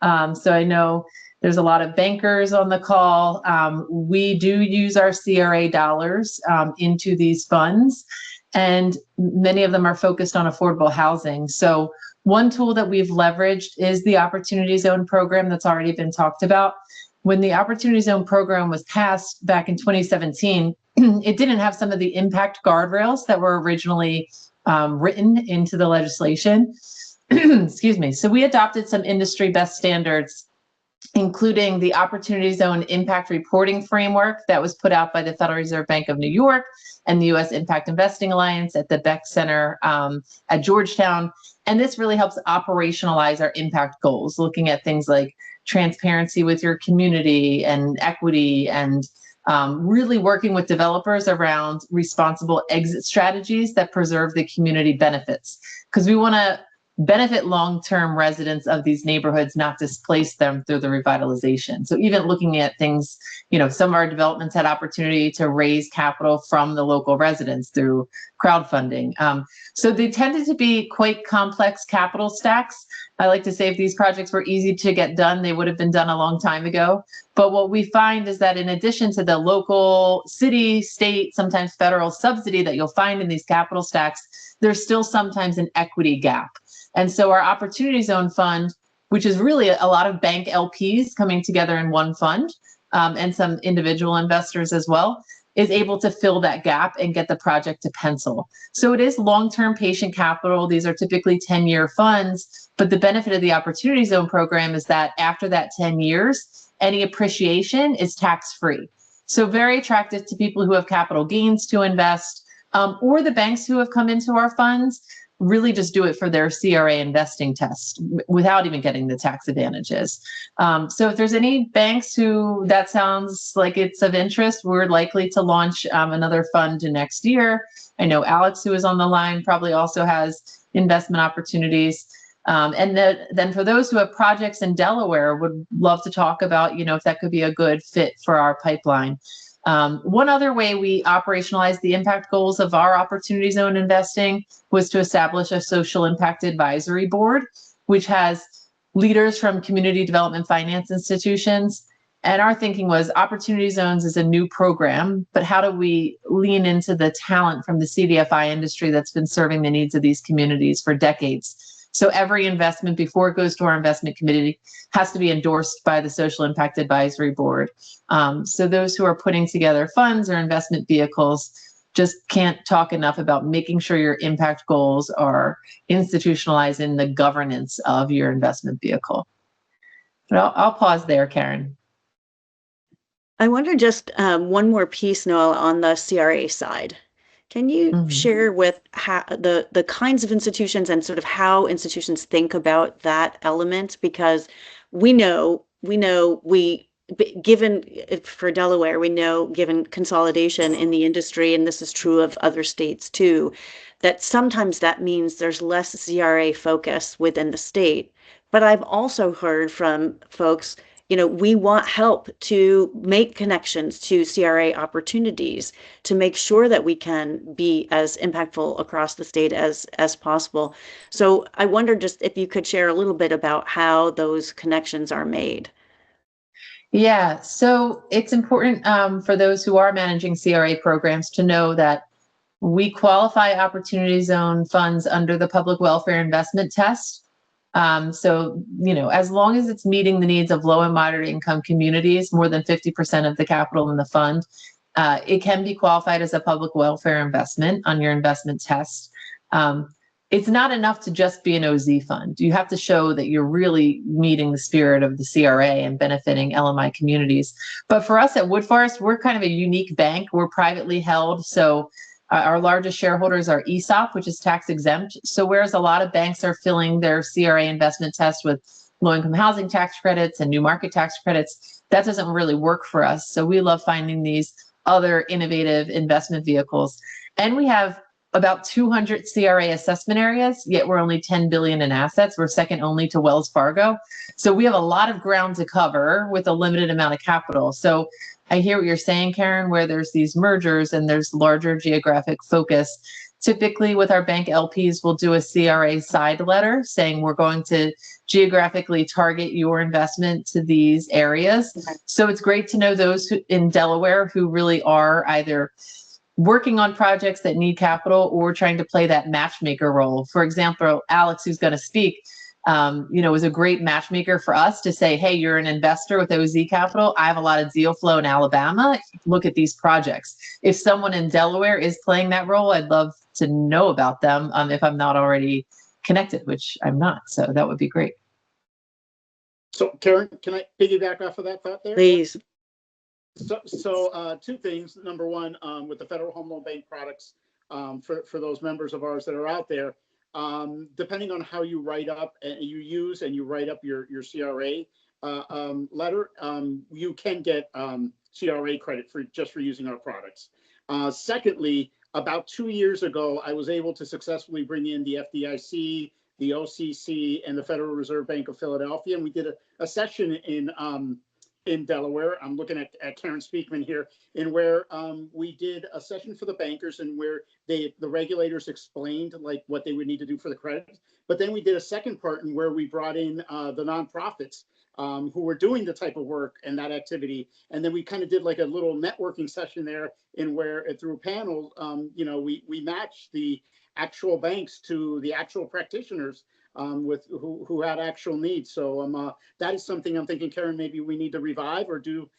So I know there's a lot of bankers on the call. We do use our CRA dollars into these funds, and many of them are focused on affordable housing. So one tool that we've leveraged is the Opportunity Zone program that's already been talked about. When the Opportunity Zone program was passed back in 2017, it didn't have some of the impact guardrails that were originally written into the legislation. Excuse me. So we adopted some industry best standards, including the Opportunity Zone Impact Reporting Framework that was put out by the Federal Reserve Bank of New York and the U.S. Impact Investing Alliance at the Beck Center at Georgetown. And this really helps operationalize our impact goals, looking at things like transparency with your community and equity, and really working with developers around responsible exit strategies that preserve the community benefits. Because we want to benefit long-term residents of these neighborhoods, not displace them through the revitalization. So even looking at things, some of our developments had opportunity to raise capital from the local residents through crowdfunding. So they tended to be quite complex capital stacks. I like to say if these projects were easy to get done, they would have been done a long time ago. But what we find is that in addition to the local, city, state, sometimes federal subsidy that you'll find in these capital stacks, there's still sometimes an equity gap. And so our Opportunity Zone Fund, which is really a lot of bank LPs coming together in one fund, and some individual investors as well, is able to fill that gap and get the project to pencil. So it is long-term patient capital. These are typically 10-year funds, but the benefit of the Opportunity Zone program is that after that 10 years, any appreciation is tax-free. So very attractive to people who have capital gains to invest, or the banks who have come into our funds really just do it for their CRA investing test without even getting the tax advantages. So if there's any banks who that sounds like it's of interest, we're likely to launch another fund next year. I know Alex, who is on the line, probably also has investment opportunities. And then for those who have projects in Delaware, would love to talk about, if that could be a good fit for our pipeline. One other way we operationalized the impact goals of our Opportunity Zone investing was to establish a social impact advisory board, which has leaders from community development finance institutions. And our thinking was Opportunity Zones is a new program, but how do we lean into the talent from the CDFI industry that's been serving the needs of these communities for decades? So every investment before it goes to our investment committee has to be endorsed by the Social Impact Advisory Board. So those who are putting together funds or investment vehicles just can't talk enough about making sure your impact goals are institutionalized in the governance of your investment vehicle. But I'll pause there, Karen. I wonder just one more piece, Noel, on the CRA side. Can you share with how the kinds of institutions and sort of how institutions think about that element? Because we know given for Delaware, we know given consolidation in the industry, and this is true of other states too, that sometimes that means there's less CRA focus within the state. But I've also heard from folks, we want help to make connections to CRA opportunities to make sure that we can be as impactful across the state as possible. So I wonder just if you could share a little bit about how those connections are made. Yeah, so it's important for those who are managing CRA programs to know that we qualify Opportunity Zone funds under the Public Welfare Investment Test. So, as long as it's meeting the needs of low and moderate income communities, more than 50% of the capital in the fund, it can be qualified as a public welfare investment on your investment test. It's not enough to just be an OZ fund. You have to show that you're really meeting the spirit of the CRA and benefiting LMI communities. But for us at Woodforest, we're kind of a unique bank. We're privately held. So our largest shareholders are ESOP, which is tax exempt. So whereas a lot of banks are filling their CRA investment test with low-income housing tax credits and new market tax credits, that doesn't really work for us. So we love finding these other innovative investment vehicles. And we have about 200 CRA assessment areas, yet we're only 10 billion in assets. We're second only to Wells Fargo. So we have a lot of ground to cover with a limited amount of capital. So I hear what you're saying, Karen, where there's these mergers and there's larger geographic focus. Typically with our bank LPs, we'll do a CRA side letter saying we're going to geographically target your investment to these areas. Okay. So it's great to know those in Delaware who really are either working on projects that need capital or trying to play that matchmaker role. For example, Alex, who's going to speak, was a great matchmaker for us to say, hey, you're an investor with OZ Capital. I have a lot of deal flow in Alabama. Look at these projects. If someone in Delaware is playing that role, I'd love to know about them if I'm not already connected, which I'm not. So that would be great. So Karen, can I piggyback off of that thought there? Please. So two things. Number one, with the Federal Home Loan Bank products, for those members of ours that are out there, depending on how you write up and you write up your CRA letter, you can get CRA credit for using our products. Secondly, about 2 years ago, I was able to successfully bring in the FDIC, the OCC, and the Federal Reserve Bank of Philadelphia, and we did a session in Delaware. I'm looking at Karen Speakman here, in where we did a session for the bankers, and where the regulators explained like what they would need to do for the credit. But then we did a second part in where we brought in the nonprofits who were doing the type of work and that activity. And then we kind of did like a little networking session there, in where through a panel, we matched the actual banks to the actual practitioners with who had actual needs. So that is something I'm thinking, Karen, maybe we need to revive or do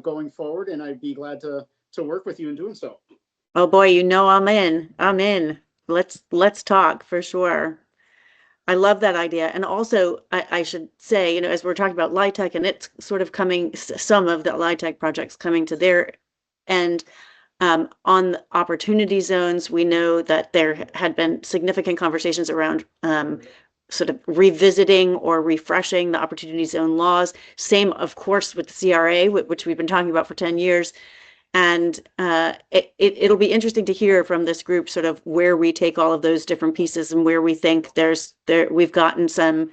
going forward. And I'd be glad to work with you in doing so. Oh boy, I'm in. Let's talk for sure. I love that idea. And also, I should say, as we're talking about LIHTC, and it's sort of coming, some of the LIHTC projects coming to their end, on the opportunity zones, we know that there had been significant conversations around sort of revisiting or refreshing the opportunity zone laws. Same, of course, with the CRA, which we've been talking about for 10 years. And it'll be interesting to hear from this group sort of where we take all of those different pieces and where we think we've gotten some,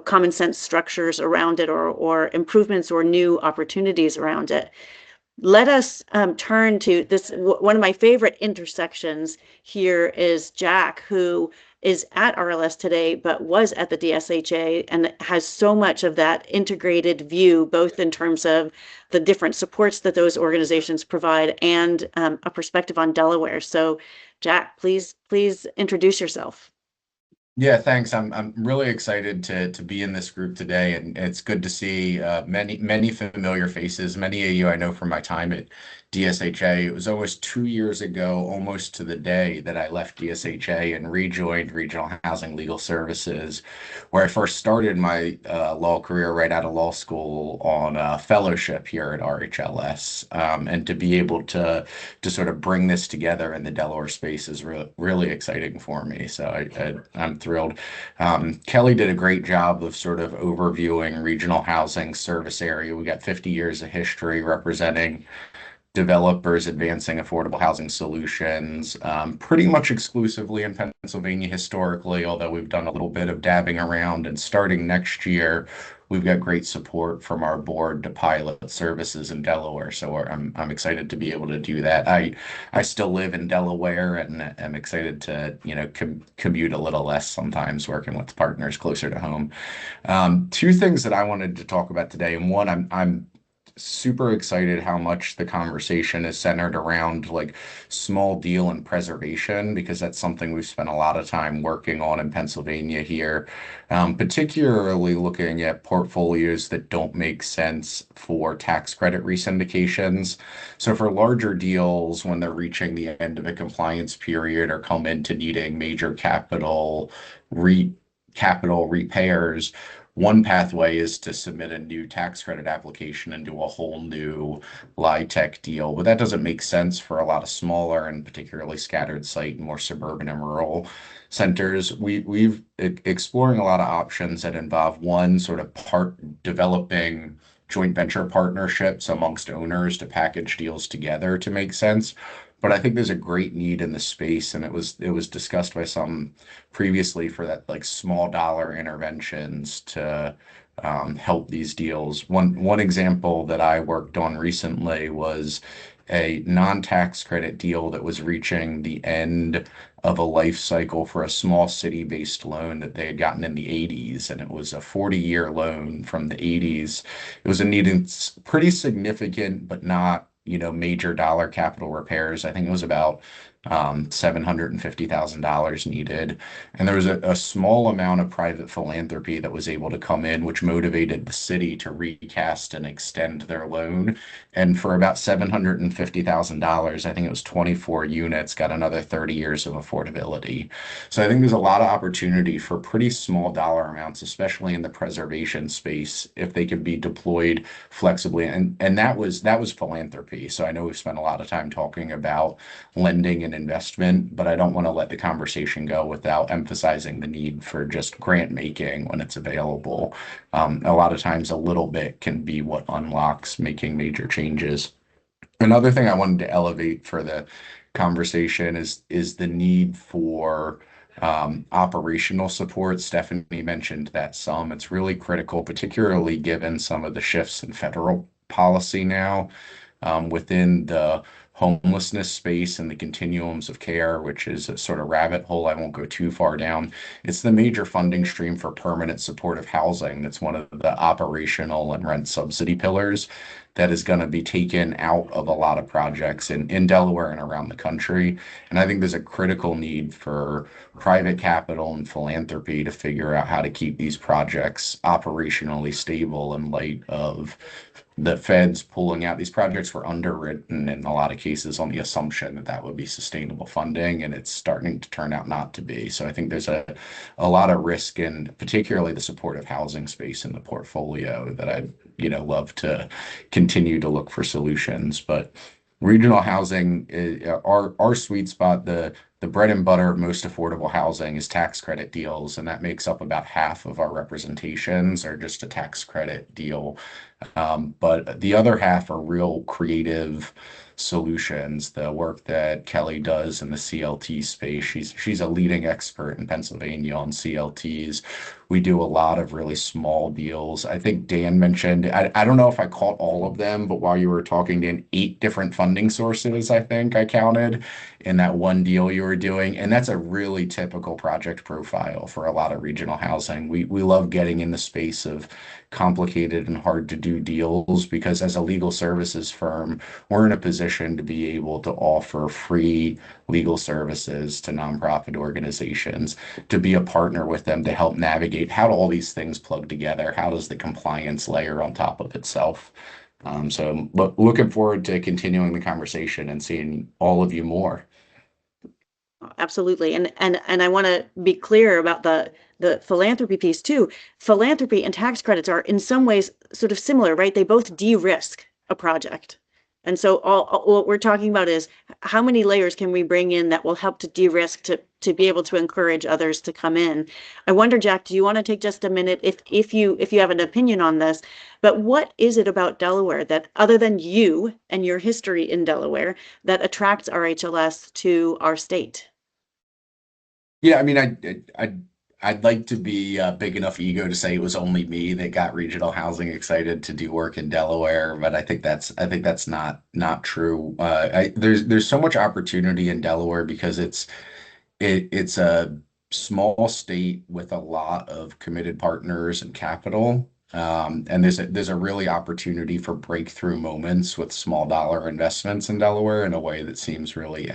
common sense structures around it, or improvements or new opportunities around it. Let us turn to this. One of my favorite intersections here is Jack, who is at RLS today, but was at the DSHA, and has so much of that integrated view, both in terms of the different supports that those organizations provide and a perspective on Delaware. So Jack, please introduce yourself. Yeah, thanks. I'm really excited to be in this group today, and it's good to see many familiar faces. Many of you I know from my time at DSHA. It was almost 2 years ago, almost to the day, that I left DSHA and rejoined Regional Housing Legal Services, where I first started my law career right out of law school on a fellowship here at RHLS, and to be able to sort of bring this together in the Delaware space is really exciting for me. So I'm thrilled. Kelly did a great job of sort of overviewing regional housing service area. We got 50 years of history representing developers advancing affordable housing solutions, pretty much exclusively in Pennsylvania historically, although we've done a little bit of dabbing around. And starting next year, we've got great support from our board to pilot services in Delaware. So I'm excited to be able to do that. I still live in Delaware, and I'm excited to commute a little less sometimes, working with partners closer to home. Two things that I wanted to talk about today, and one, I'm super excited how much the conversation is centered around like small deal and preservation, because that's something we've spent a lot of time working on in Pennsylvania here, particularly looking at portfolios that don't make sense for tax credit resyndications. So for larger deals, when they're reaching the end of a compliance period or come into needing major capital repairs, one pathway is to submit a new tax credit application and do a whole new LIHTC deal. But that doesn't make sense for a lot of smaller and particularly scattered site and more suburban and rural centers. We've exploring a lot of options that involve one sort of developing joint venture partnerships amongst owners to package deals together to make sense. But I think there's a great need in the space, and it was discussed by some previously for that like small dollar interventions to help these deals. One example that I worked on recently was a non-tax credit deal that was reaching the end of a life cycle for a small city-based loan that they had gotten in the 80s, and it was a 40-year loan from the 80s. It was needing pretty significant, but not major dollar capital repairs. I think it was about $750,000 needed. And there was a small amount of private philanthropy that was able to come in, which motivated the city to recast and extend their loan. And for about $750,000, I think it was 24 units, got another 30 years of affordability. So I think there's a lot of opportunity for pretty small dollar amounts, especially in the preservation space, if they can be deployed flexibly. And that was philanthropy. So I know we've spent a lot of time talking about lending significant investment, but I don't want to let the conversation go without emphasizing the need for just grant making when it's available. A lot of times a little bit can be what unlocks making major changes. Another thing I wanted to elevate for the conversation is the need for operational support. Stephanie mentioned that some. It's really critical, particularly given some of the shifts in federal policy now within the homelessness space and the continuums of care, which is a sort of rabbit hole I won't go too far down. It's the major funding stream for permanent supportive housing. That's one of the operational and rent subsidy pillars that is going to be taken out of a lot of projects in Delaware and around the country. And I think there's a critical need for private capital and philanthropy to figure out how to keep these projects operationally stable in light of the feds pulling out. These projects were underwritten in a lot of cases on the assumption that that would be sustainable funding, and it's starting to turn out not to be. So I think there's a lot of risk in particularly the supportive housing space in the portfolio that I'd love to continue to look for solutions. But regional housing, our sweet spot, the bread and butter of most affordable housing is tax credit deals, and that makes up about half of our representations are just a tax credit deal. But the other half are real creative solutions. The work that Kelly does in the CLT space, she's a leading expert in Pennsylvania on CLTs. We do a lot of really small deals. I think Dan mentioned, I don't know if I caught all of them, but while you were talking, Dan, 8 different funding sources, I think I counted in that one deal you were doing. And that's a really typical project profile for a lot of regional housing. We love getting in the space of complicated and hard to do deals because as a legal services firm, we're in a position to be able to offer free legal services to nonprofit organizations, to be a partner with them to help navigate how do all these things plug together? How does the compliance layer on top of itself? So looking forward to continuing the conversation and seeing all of you more. Absolutely. And I want to be clear about the philanthropy piece too. Philanthropy and tax credits are in some ways sort of similar, right? They both de-risk a project. And so all what we're talking about is how many layers can we bring in that will help to de-risk to be able to encourage others to come in. I wonder, Jack, do you want to take just a minute if you have an opinion on this, but what is it about Delaware that other than you and your history in Delaware that attracts RHLS to our state? Yeah, I mean, I'd like to be a big enough ego to say it was only me that got regional housing excited to do work in Delaware, but I think that's not true. There's so much opportunity in Delaware because it's a small state with a lot of committed partners and capital. And there's a really opportunity for breakthrough moments with small dollar investments in Delaware in a way that seems really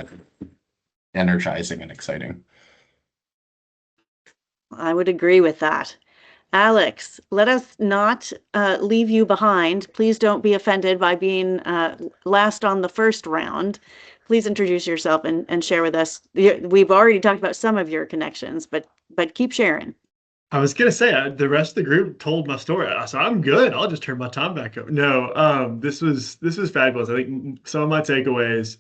energizing and exciting. I would agree with that. Alex, let us not leave you behind. Please don't be offended by being last on the first round. Please introduce yourself and share with us. We've already talked about some of your connections, but keep sharing. I was gonna say the rest of the group told my story, so I'm good. I'll just turn my time back over. No, this was fabulous. I think some of my takeaways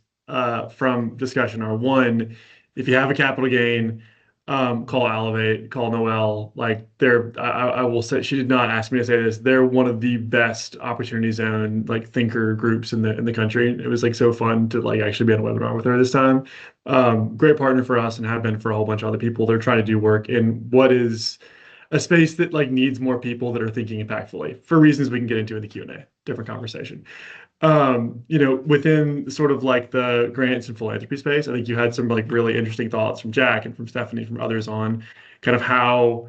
from discussion are: one, if you have a capital gain, call Allivate, call Noelle. Like I will say, she did not ask me to say this. They're one of the best opportunity zone thinker groups in the country. It was so fun to actually be on a webinar with her this time. Great partner for us and have been for a whole bunch of other people. They're trying to do work in what is a space that needs more people that are thinking impactfully for reasons we can get into in the Q&A, different conversation. Within sort of the grants and philanthropy space, I think you had some really interesting thoughts from Jack and from Stephanie, from others on kind of how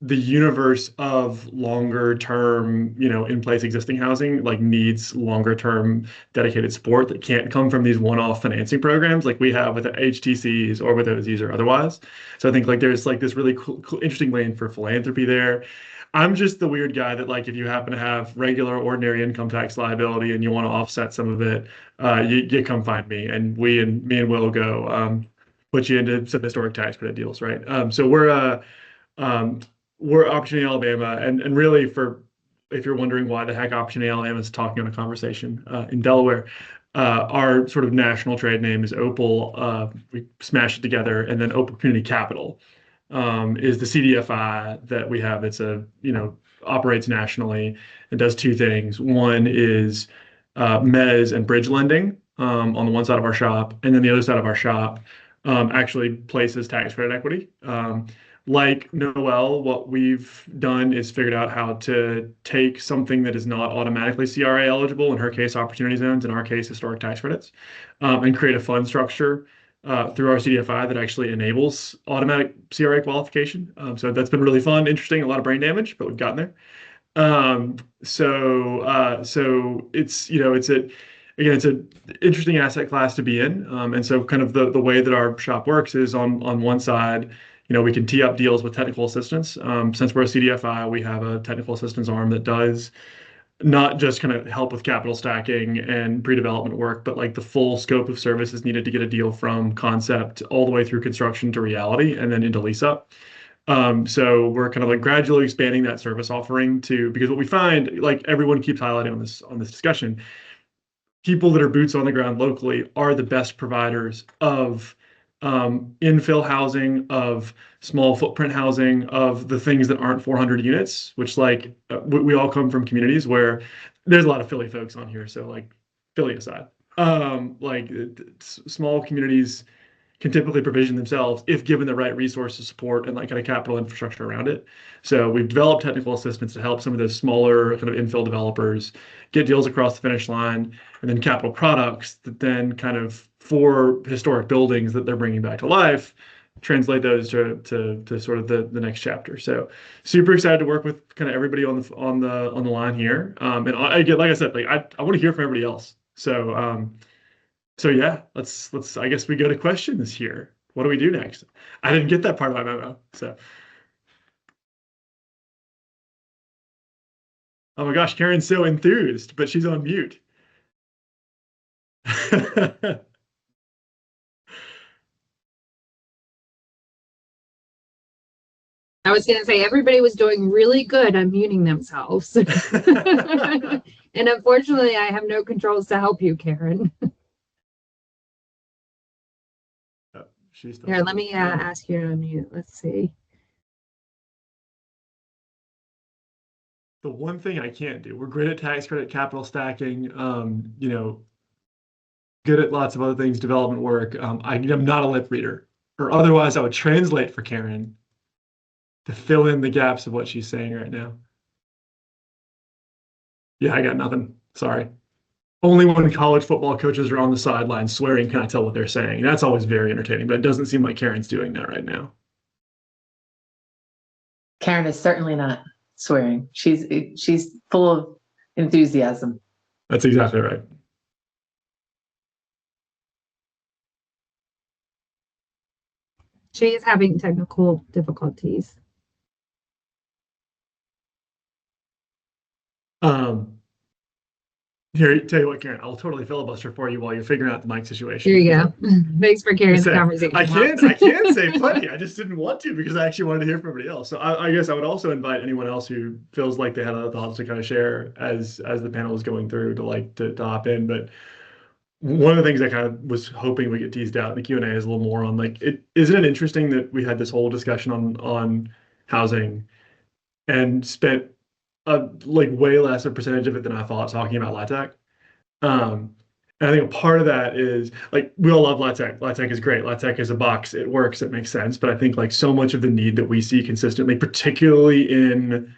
the universe of longer term, in place existing housing, needs longer term dedicated support that can't come from these one-off financing programs like we have with the HTCs or with OZs or otherwise. So I think there's this really cool, interesting lane for philanthropy there. I'm just the weird guy that if you happen to have regular ordinary income tax liability and you want to offset some of it, you come find me, and me and Will go put you into some historic tax credit deals, right? So we're Opportunity Alabama, and really for if you're wondering why the heck Option ALM is talking on a conversation in Delaware, our sort of national trade name is OPAL. We smashed it together, and then OPAL Community Capital is the CDFI that we have. It's operates nationally and does two things. One is mezz and bridge lending on the one side of our shop, and then the other side of our shop actually places tax credit equity. Like Noel, what we've done is figured out how to take something that is not automatically CRA eligible, in her case, opportunity zones, in our case, historic tax credits, and create a fund structure through our CDFI that actually enables automatic CRA qualification. So that's been really fun, interesting, a lot of brain damage, but we've gotten there. So it's, it's an interesting asset class to be in. And so kind of the way that our shop works is on one side, we can tee up deals with technical assistance. Since we're a CDFI, we have a technical assistance arm that does not just kind of help with capital stacking and pre-development work, but like the full scope of services needed to get a deal from concept all the way through construction to reality and then into lease up. So we're kind of like gradually expanding that service offering because what we find, like everyone keeps highlighting on this discussion, people that are boots on the ground locally are the best providers of infill housing, of small footprint housing, of the things that aren't 400 units, which we all come from communities where there's a lot of Philly folks on here. So like Philly aside, small communities can typically provision themselves if given the right resources, support, and like kind of capital infrastructure around it. So we've developed technical assistance to help some of those smaller kind of infill developers get deals across the finish line, and then capital products that then kind of for historic buildings that they're bringing back to life, translate those to sort of the next chapter. So super excited to work with kind of everybody on the line here. And like I said, like I want to hear from everybody else. So yeah, let's I guess we go to questions here. What do we do next? I didn't get that part of my memo. So oh my gosh, Karen's so enthused, but she's on mute. I was going to say everybody was doing really good unmuting themselves. And unfortunately, I have no controls to help you, Karen. Here, let me ask you to unmute. Let's see. The one thing I can't do, we're great at tax credit, capital stacking, good at lots of other things, development work. I'm not a lip reader, or otherwise I would translate for Karen to fill in the gaps of what she's saying right now. Yeah, I got nothing. Sorry. Only when college football coaches are on the sideline swearing can I tell what they're saying. That's always very entertaining, but it doesn't seem like Karen's doing that right now. Karen is certainly not swearing. She's full of enthusiasm. That's exactly right. She is having technical difficulties. Here, tell you what, Karen, I'll totally filibuster for you while you're figuring out the mic situation. Here you go. Thanks for carrying the conversation. I can say plenty. I just didn't want to because I actually wanted to hear from everybody else. So I guess I would also invite anyone else who feels like they had other thoughts to kind of share as the panel is going through to hop in. But one of the things I kind of was hoping we get teased out in the Q&A is a little more on isn't it interesting that we had this whole discussion on housing and spent way less a percentage of it than I thought talking about LIHTC. And I think a part of that is we all love LIHTC. LIHTC is great. LIHTC is a box. It works. It makes sense. But I think so much of the need that we see consistently, particularly in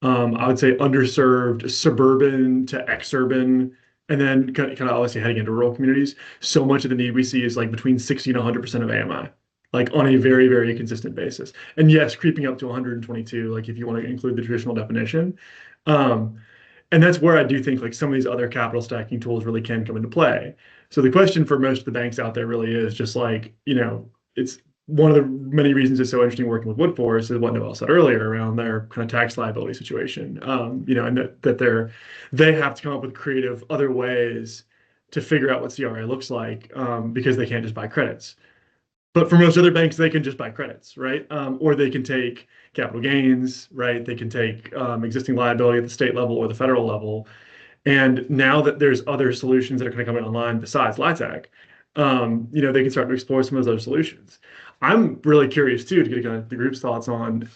I would say underserved suburban to exurban, and then kind of obviously heading into rural communities, so much of the need we see is between 60 and 100% of AMI. On a very, very consistent basis. And yes, creeping up to 122, if you want to include the traditional definition. And that's where I do think some of these other capital stacking tools really can come into play. So the question for most of the banks out there really is just it's one of the many reasons it's so interesting working with Woodforest is what Noel said earlier around their kind of tax liability situation. And that they have to come up with creative other ways to figure out what CRA looks like because they can't just buy credits. But for most other banks, they can just buy credits, right? Or they can take capital gains, right? They can take existing liability at the state level or the federal level. And now that there's other solutions that are kind of coming online besides LIHTC, they can start to explore some of those other solutions. I'm really curious too to get kind of the group's thoughts on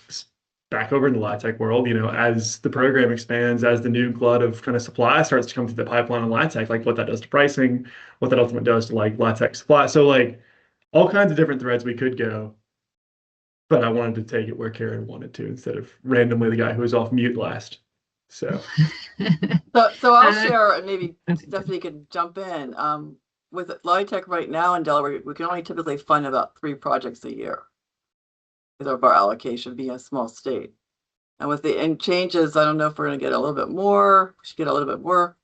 back over in the LIHTC world, as the program expands, as the new glut of kind of supply starts to come through the pipeline on LIHTC, like what that does to pricing, what that ultimately does to like LIHTC supply. So like all kinds of different threads we could go, but I wanted to take it where Karen wanted to instead of randomly the guy who was off mute last. So I'll share, and maybe Stephanie could jump in. With LIHTC right now in Delaware, we can only typically fund about 3 projects a year because of our allocation being a small state. And with the changes, I don't know if we're going to get a little bit more. We should get a little bit more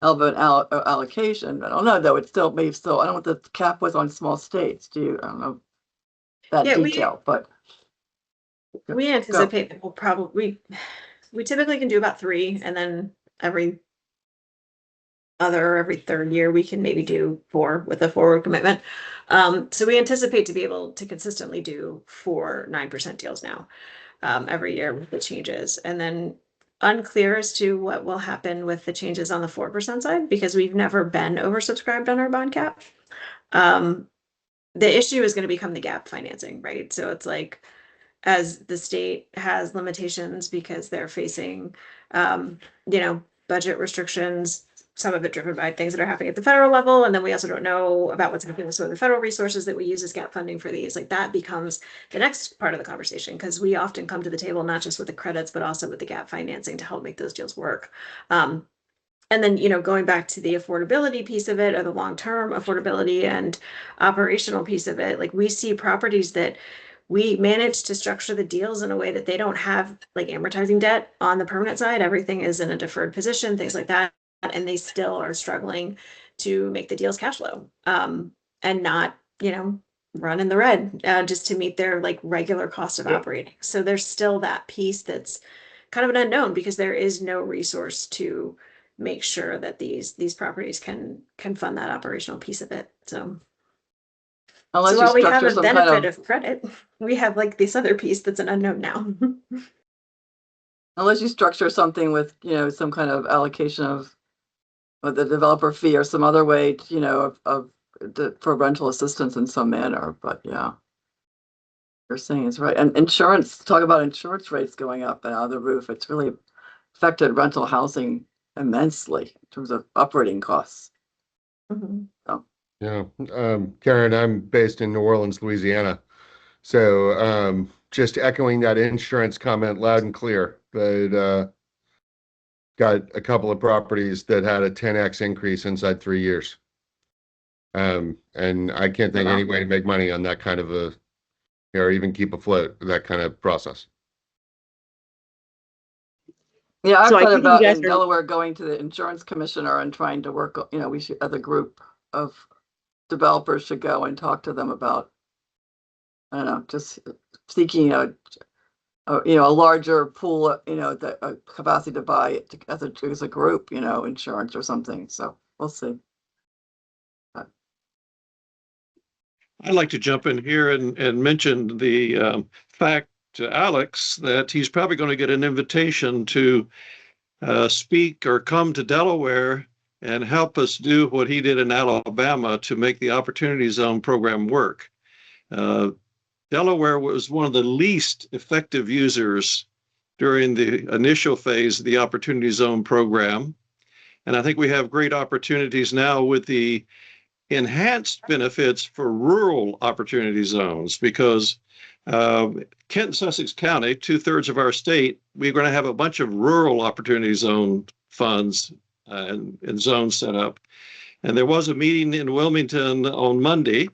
allocation. I don't know, though. It still may still. I don't know what the cap was on small states. Do you? I don't know that detail, but we anticipate that we'll probably we typically can do about 3, and then every third year we can maybe do 4 with a forward commitment. So we anticipate to be able to consistently do 4 9% deals now every year with the changes, and then unclear as to what will happen with the changes on the 4% side because we've never been oversubscribed on our bond cap. The issue is going to become the gap financing, right? So it's like as the state has limitations because they're facing, budget restrictions, some of it driven by things that are happening at the federal level. And then we also don't know about what's happening with some of the federal resources that we use as gap funding for these. Like that becomes the next part of the conversation because we often come to the table, not just with the credits, but also with the gap financing to help make those deals work. And then, going back to the affordability piece of it or the long-term affordability and operational piece of it, like we see properties that we manage to structure the deals in a way that they don't have like amortizing debt on the permanent side. Everything is in a deferred position, things like that. And they still are struggling to make the deals cash flow and not, run in the red just to meet their like regular cost of operating. So there's still that piece that's kind of an unknown because there is no resource to make sure that these properties can fund that operational piece of it. So while we have a benefit of credit, we have like this other piece that's an unknown now. Unless you structure something with, some kind of allocation of the developer fee or some other way, for rental assistance in some manner. But yeah, you're saying is right. And insurance, talk about insurance rates going up and out of the roof. It's really affected rental housing immensely in terms of operating costs. Mm-hmm. So. Yeah. Karen, I'm based in New Orleans, Louisiana. So just echoing that insurance comment loud and clear, but got a couple of properties that had a 10x increase inside 3 years. And I can't think any way to make money on that kind of or even keep afloat that kind of process. Yeah, I've thought about in Delaware going to the insurance commissioner and trying to work, we should, as a group of developers should go and talk to them about, I don't know, just seeking a larger pool, the capacity to buy it as a group, insurance or something. So we'll see. I'd like to jump in here and mention the fact to Alex that he's probably going to get an invitation to speak or come to Delaware and help us do what he did in Alabama to make the Opportunity Zone program work. Delaware was one of the least effective users during the initial phase of the Opportunity Zone program. And I think we have great opportunities now with the enhanced benefits for rural opportunity zones because Kent and Sussex County, 2/3 of our state, we're going to have a bunch of rural opportunity zone funds and zones set up. And there was a meeting in Wilmington on Monday.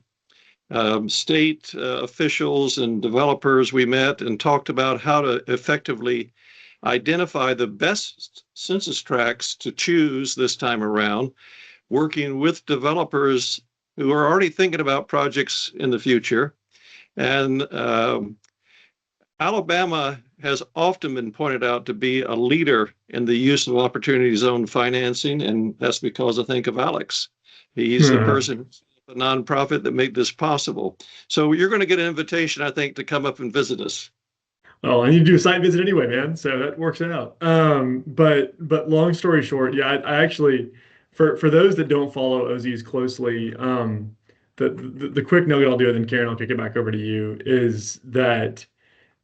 State officials and developers, we met and talked about how to effectively identify the best census tracts to choose this time around, working with developers who are already thinking about projects in the future. And Alabama has often been pointed out to be a leader in the use of opportunity zone financing, and that's because I think of Alex. He's the person a nonprofit that made this possible. So you're going to get an invitation, I think, to come up and visit us. Oh, I need to do a site visit anyway, man. So that works out. But long story short, yeah, I actually, for those that don't follow OZs closely, the quick nugget I'll do, and then Karen, I'll kick it back over to you, is that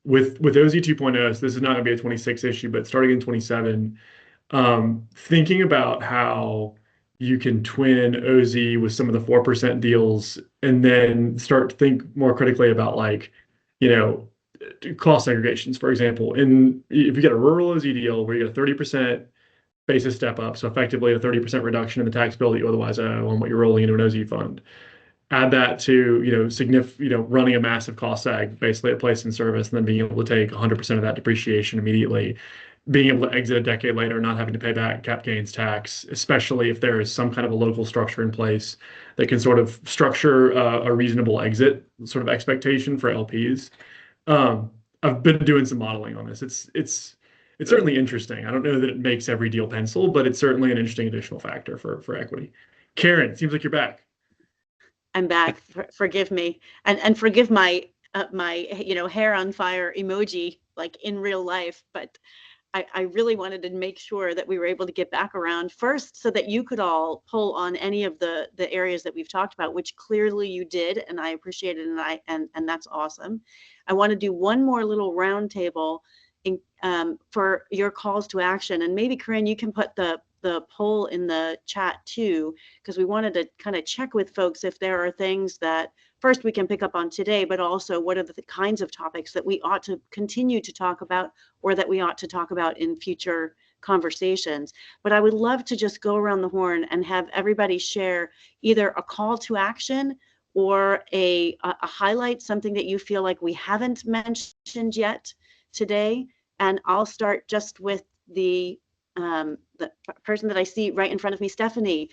with OZ 2.0, so this is not going to be a 26 issue, but starting in 27, thinking about how you can twin OZ with some of the 4% deals, and then start to think more critically about, like, cost segregations, for example. And if you get a rural OZ deal where you get a 30% basis step up, so effectively a 30% reduction in the tax bill that you otherwise owe on what you're rolling into an OZ fund, add that to running a massive cost seg, basically at place in service, and then being able to take 100% of that depreciation immediately, being able to exit a decade later, not having to pay back cap gains tax, especially if there is some kind of a local structure in place that can sort of structure a reasonable exit sort of expectation for LPs. I've been doing some modeling on this. It's certainly interesting. I don't know that it makes every deal pencil, but it's certainly an interesting additional factor for equity. Karen, seems like you're back. I'm back. Forgive me, and forgive my my hair on fire emoji, like in real life. But I really wanted to make sure that we were able to get back around first, so that you could all pull on any of the areas that we've talked about, which clearly you did, and I appreciate it, and that's awesome. I want to do one more little roundtable for your calls to action, and maybe Corinne, you can put the poll in the chat too, because we wanted to kind of check with folks if there are things that first we can pick up on today, but also what are the kinds of topics that we ought to continue to talk about, or that we ought to talk about in future conversations. But I would love to just go around the horn and have everybody share either a call to action or a highlight, something that you feel like we haven't mentioned yet today. And I'll start just with the person that I see right in front of me. Stephanie,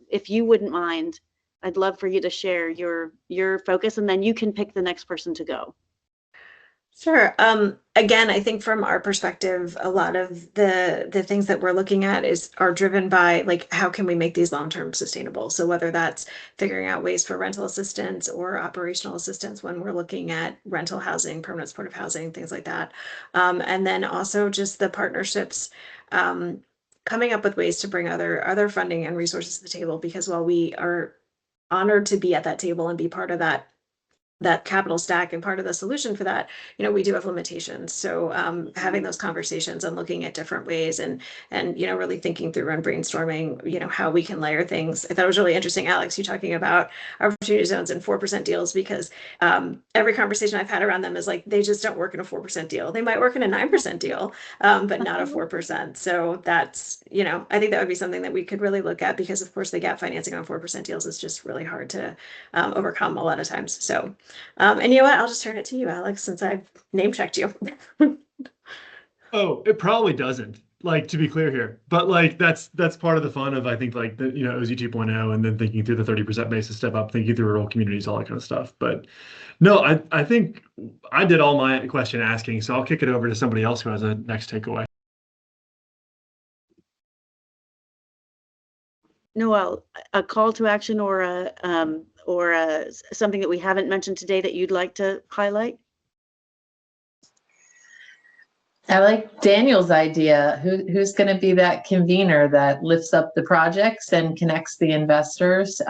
if you wouldn't mind, I'd love for you to share your focus, and then you can pick the next person to go. Sure. Again, I think from our perspective, a lot of the things that we're looking at are driven by, like, how can we make these long-term sustainable? So whether that's figuring out ways for rental assistance or operational assistance when we're looking at rental housing, permanent supportive housing, things like that. And then also just the partnerships, coming up with ways to bring other funding and resources to the table, because while we are honored to be at that table and be part of that capital stack and part of the solution for that, we do have limitations. So having those conversations and looking at different ways and really thinking through and brainstorming, how we can layer things. I thought it was really interesting, Alex, you talking about opportunity zones and 4% deals, because every conversation I've had around them is like, they just don't work in a 4% deal. They might work in a 9% deal, but not a 4%. So that's, I think that would be something that we could really look at, because of course the gap financing on 4% deals is just really hard to overcome a lot of times. So and you know what? I'll just turn it to you, Alex, since I've name checked you. Oh, it probably doesn't, like, to be clear here, but like that's part of the fun of, I think, like the OZ 2.0, and then thinking through the 30% basis step up, thinking through rural communities, all that kind of stuff. But no, I think I did all my question asking, so I'll kick it over to somebody else who has a next takeaway. Noel, a call to action or something that we haven't mentioned today that you'd like to highlight? I like Daniel's idea. Who's going to be that convener that lifts up the projects and connects the investors?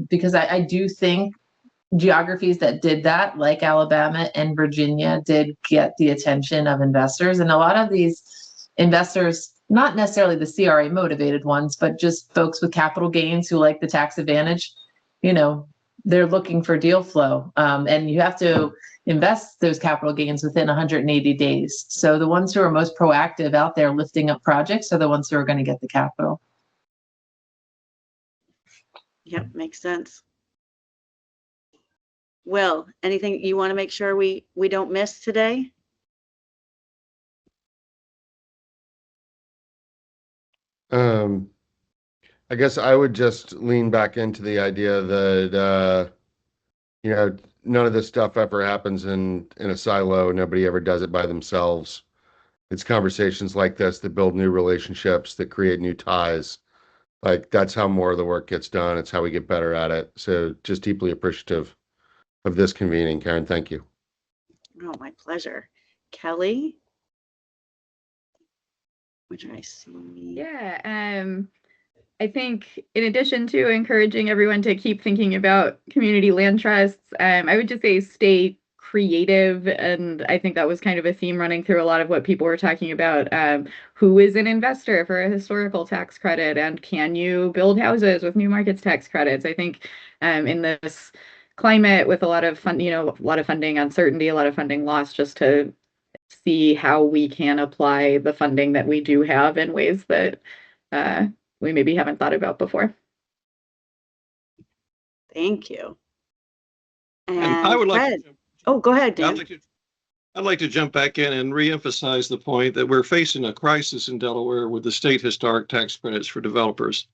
Because I do think geographies that did that, like Alabama and Virginia, did get the attention of investors. And a lot of these investors, not necessarily the CRA motivated ones, but just folks with capital gains who like the tax advantage, they're looking for deal flow. And you have to invest those capital gains within 180 days. So the ones who are most proactive out there lifting up projects are the ones who are going to get the capital. Yep, makes sense. Will, anything you want to make sure we don't miss today? I guess I would just lean back into the idea that none of this stuff ever happens in a silo. Nobody ever does it by themselves. It's conversations like this that build new relationships, that create new ties, Like that's how more of the work gets done. It's how we get better at it. So just deeply appreciative of this convening, Karen. Thank you. Oh, my pleasure. Kelly? What did I see? Yeah, I think in addition to encouraging everyone to keep thinking about community land trusts, I would just say stay creative. And I think that was kind of a theme running through a lot of what people were talking about. Who is an investor for a historical tax credit? And can you build houses with new markets tax credits? I think in this climate with a lot of a lot of funding uncertainty, a lot of funding loss, just to see how we can apply the funding that we do have in ways that we maybe haven't thought about before. Thank you. And I would like Fred. Oh, go ahead, Dan. I'd like to jump back in and reemphasize the point that we're facing a crisis in Delaware with the state historic tax credits for developers.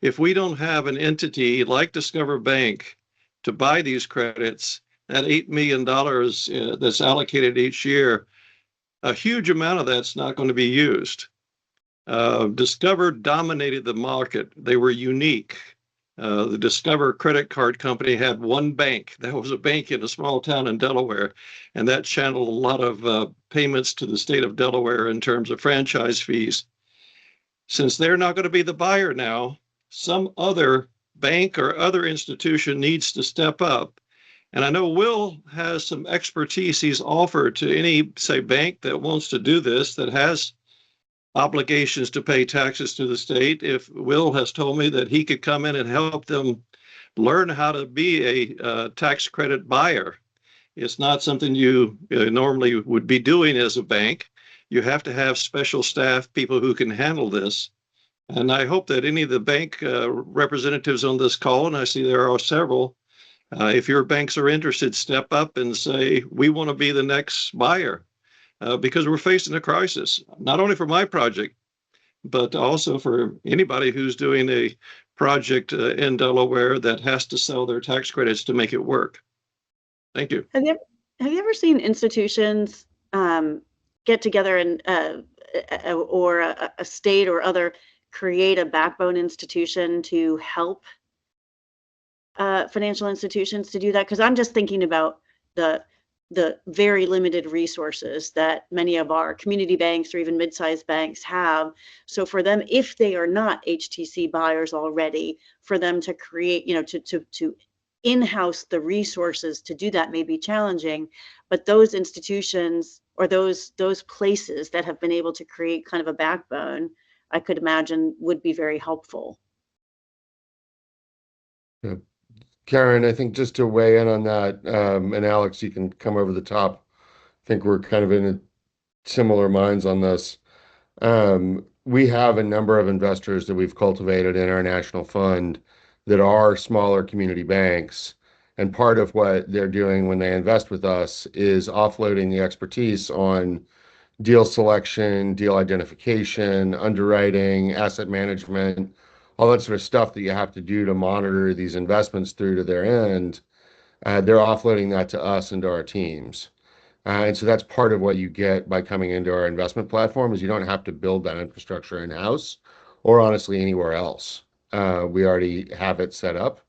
If we don't have an entity like Discover Bank to buy these credits, that $8 million that's allocated each year, a huge amount of that's not going to be used. Discover dominated the market. They were unique. The Discover credit card company had one bank. That was a bank in a small town in Delaware, and that channeled a lot of payments to the state of Delaware in terms of franchise fees. Since they're not going to be the buyer now, some other bank or other institution needs to step up. And I know Will has some expertise he's offered to any, say, bank that wants to do this, that has obligations to pay taxes to the state. If Will has told me that he could come in and help them learn how to be a tax credit buyer. It's not something you normally would be doing as a bank. You have to have special staff, people who can handle this. And I hope that any of the bank representatives on this call, and I see there are several, if your banks are interested, step up and say, we want to be the next buyer. Because we're facing a crisis, not only for my project, but also for anybody who's doing a project in Delaware that has to sell their tax credits to make it work. Thank you. Have you ever seen institutions get together and or a state or other create a backbone institution to help financial institutions to do that? Because I'm just thinking about the very limited resources that many of our community banks or even mid-sized banks have. So for them, if they are not HTC buyers already, for them to create, to in-house the resources to do that may be challenging, but those institutions or those places that have been able to create kind of a backbone, I could imagine would be very helpful. Yeah. Karen, I think just to weigh in on that, and Alex, you can come over the top. I think we're kind of in similar minds on this. We have a number of investors that we've cultivated in our national fund that are smaller community banks. And part of what they're doing when they invest with us is offloading the expertise on deal selection, deal identification, underwriting, asset management, all that sort of stuff that you have to do to monitor these investments through to their end. They're offloading that to us and to our teams. And so that's part of what you get by coming into our investment platform is you don't have to build that infrastructure in-house or honestly anywhere else. We already have it set up.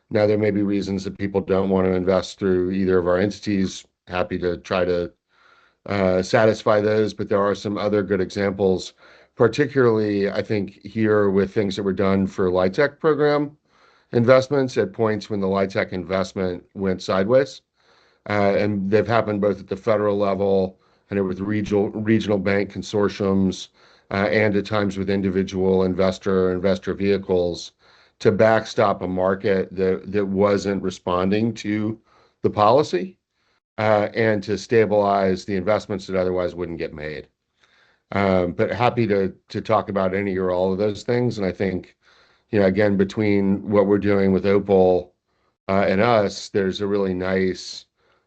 Now, there may be reasons that people don't want to invest through either of our entities. Happy to try to satisfy those, but there are some other good examples, particularly, I think, here with things that were done for LIHTC program investments at points when the LIHTC investment went sideways. And they've happened both at the federal level and with regional bank consortiums and at times with individual investor vehicles to backstop a market that wasn't responding to the policy and to stabilize the investments that otherwise wouldn't get made. But happy to talk about any or all of those things. And I think, again, between what we're doing with OPAL and us, there's a really nice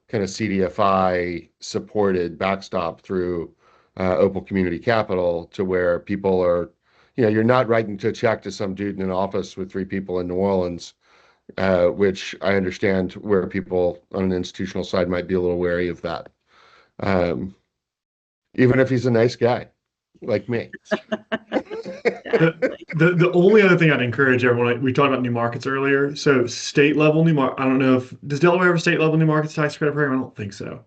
kind of CDFI supported backstop through OPAL Community Capital to where people are, you're not writing to a check to some dude in an office with 3 people in New Orleans, which I understand where people on an institutional side might be a little wary of that. Even if he's a nice guy. like me. The only other thing I'd encourage everyone, we talked about new markets earlier. So state level new market, I don't know if, does Delaware have a state level new markets tax credit program? I don't think so.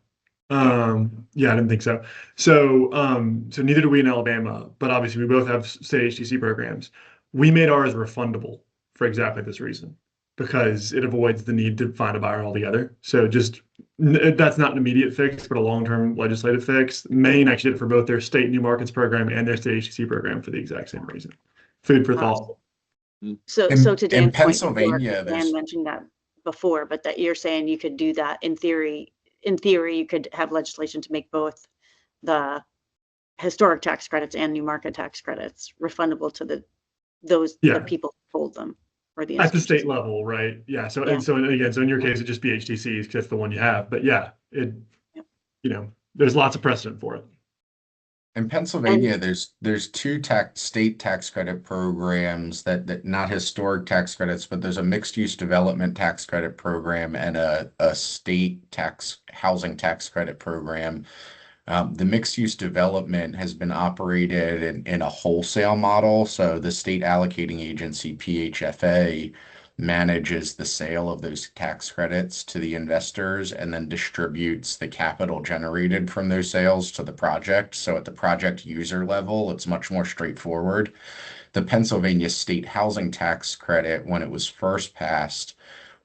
Yeah, I didn't think so. So neither do we in Alabama, but obviously we both have state HTC programs. We made ours refundable for exactly this reason, because it avoids the need to find a buyer altogether. So just, that's not an immediate fix, but a long-term legislative fix. Maine actually did it for both their state new markets program and their state HTC program for the exact same reason. Food for thought. So In- so to in Dan's point, Pennsylvania, Dan there's- mentioned that before, but that you're saying you could do that in theory. In theory, you could have legislation to make both the historic tax credits and new market tax credits refundable to the people who hold them, or the At the institutions. state level, right? Yeah. So, Yeah. and so again, so in your case, it'd just be HTCs because that's the one you have. But yeah, there's lots of precedent for it. In Pennsylvania, there's two state tax credit programs that not historic tax credits, but there's a mixed use development tax credit program and a state housing tax credit program. The mixed use development has been operated in a wholesale model. So the state allocating agency, PHFA, manages the sale of those tax credits to the investors and then distributes the capital generated from those sales to the project. So at the project user level, it's much more straightforward. The Pennsylvania state housing tax credit, when it was first passed,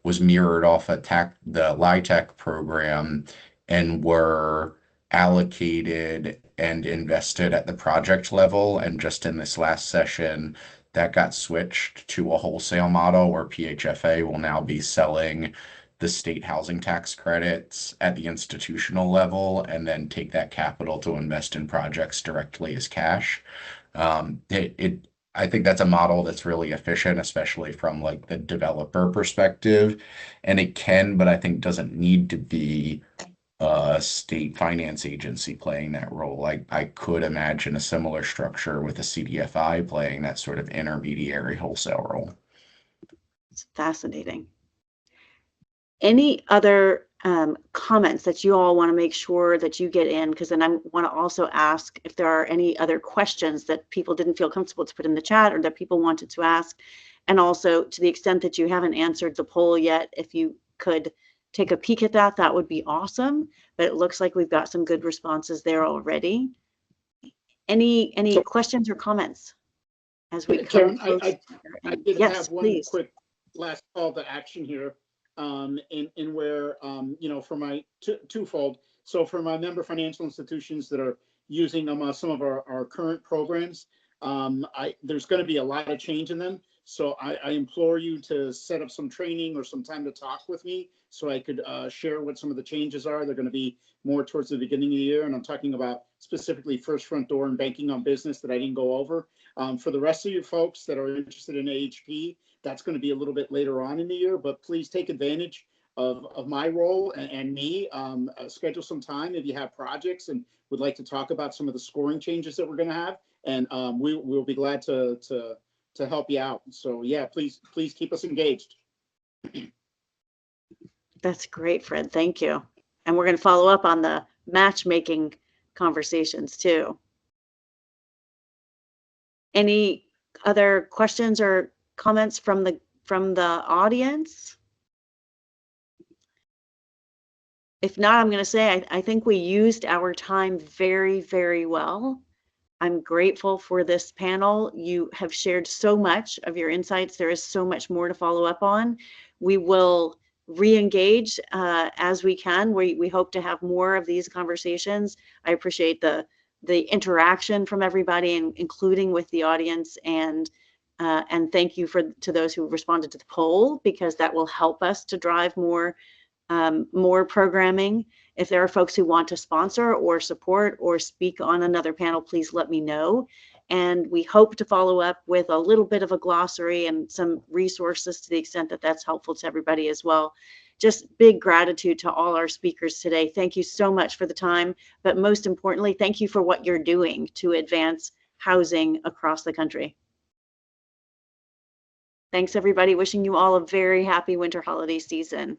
was mirrored off the LIHTC program and were allocated and invested at the project level. And just in this last session, that got switched to a wholesale model where PHFA will now be selling the state housing tax credits at the institutional level and then take that capital to invest in projects directly as cash. I think that's a model that's really efficient, especially from like the developer perspective. And it can, but I think doesn't need to be a state finance agency playing that role. I could imagine a similar structure with a CDFI playing that sort of intermediary wholesale role. It's fascinating. Any other comments that you all want to make sure that you get in? Because then I want to also ask if there are any other questions that people didn't feel comfortable to put in the chat or that people wanted to ask. And also, to the extent that you haven't answered the poll yet, if you could take a peek at that, that would be awesome. But it looks like we've got some good responses there already. Any questions or comments as we Karen, come I did yes, have one please. quick last call to action here. In where for my twofold. So for my member financial institutions that are using some of our current programs, there's going to be a lot of change in them. So I implore you to set up some training or some time to talk with me so I could share what some of the changes are. They're going to be more towards the beginning of the year. And I'm talking about specifically First Front Door and banking on business that I didn't go over. For the rest of you folks that are interested in AHP, that's going to be a little bit later on in the year, but please take advantage of my role and me. Schedule some time if you have projects and would like to talk about some of the scoring changes that we're going to have. And we'll be glad to help you out. So yeah, please keep us engaged. That's great, Fred. Thank you. And we're going to follow up on the matchmaking conversations too. Any other questions or comments from the audience? If not, I'm going to say I think we used our time very, very well. I'm grateful for this panel. You have shared so much of your insights. There is so much more to follow up on. We will re-engage as we can. We hope to have more of these conversations. I appreciate the interaction from everybody, including with the audience, and thank you to those who responded to the poll, because that will help us to drive more programming. If there are folks who want to sponsor or support or speak on another panel, please let me know. And we hope to follow up with a little bit of a glossary and some resources to the extent that that's helpful to everybody as well. Just big gratitude to all our speakers today. Thank you so much for the time, but most importantly, thank you for what you're doing to advance housing across the country. Thanks, everybody. Wishing you all a very happy winter holiday season.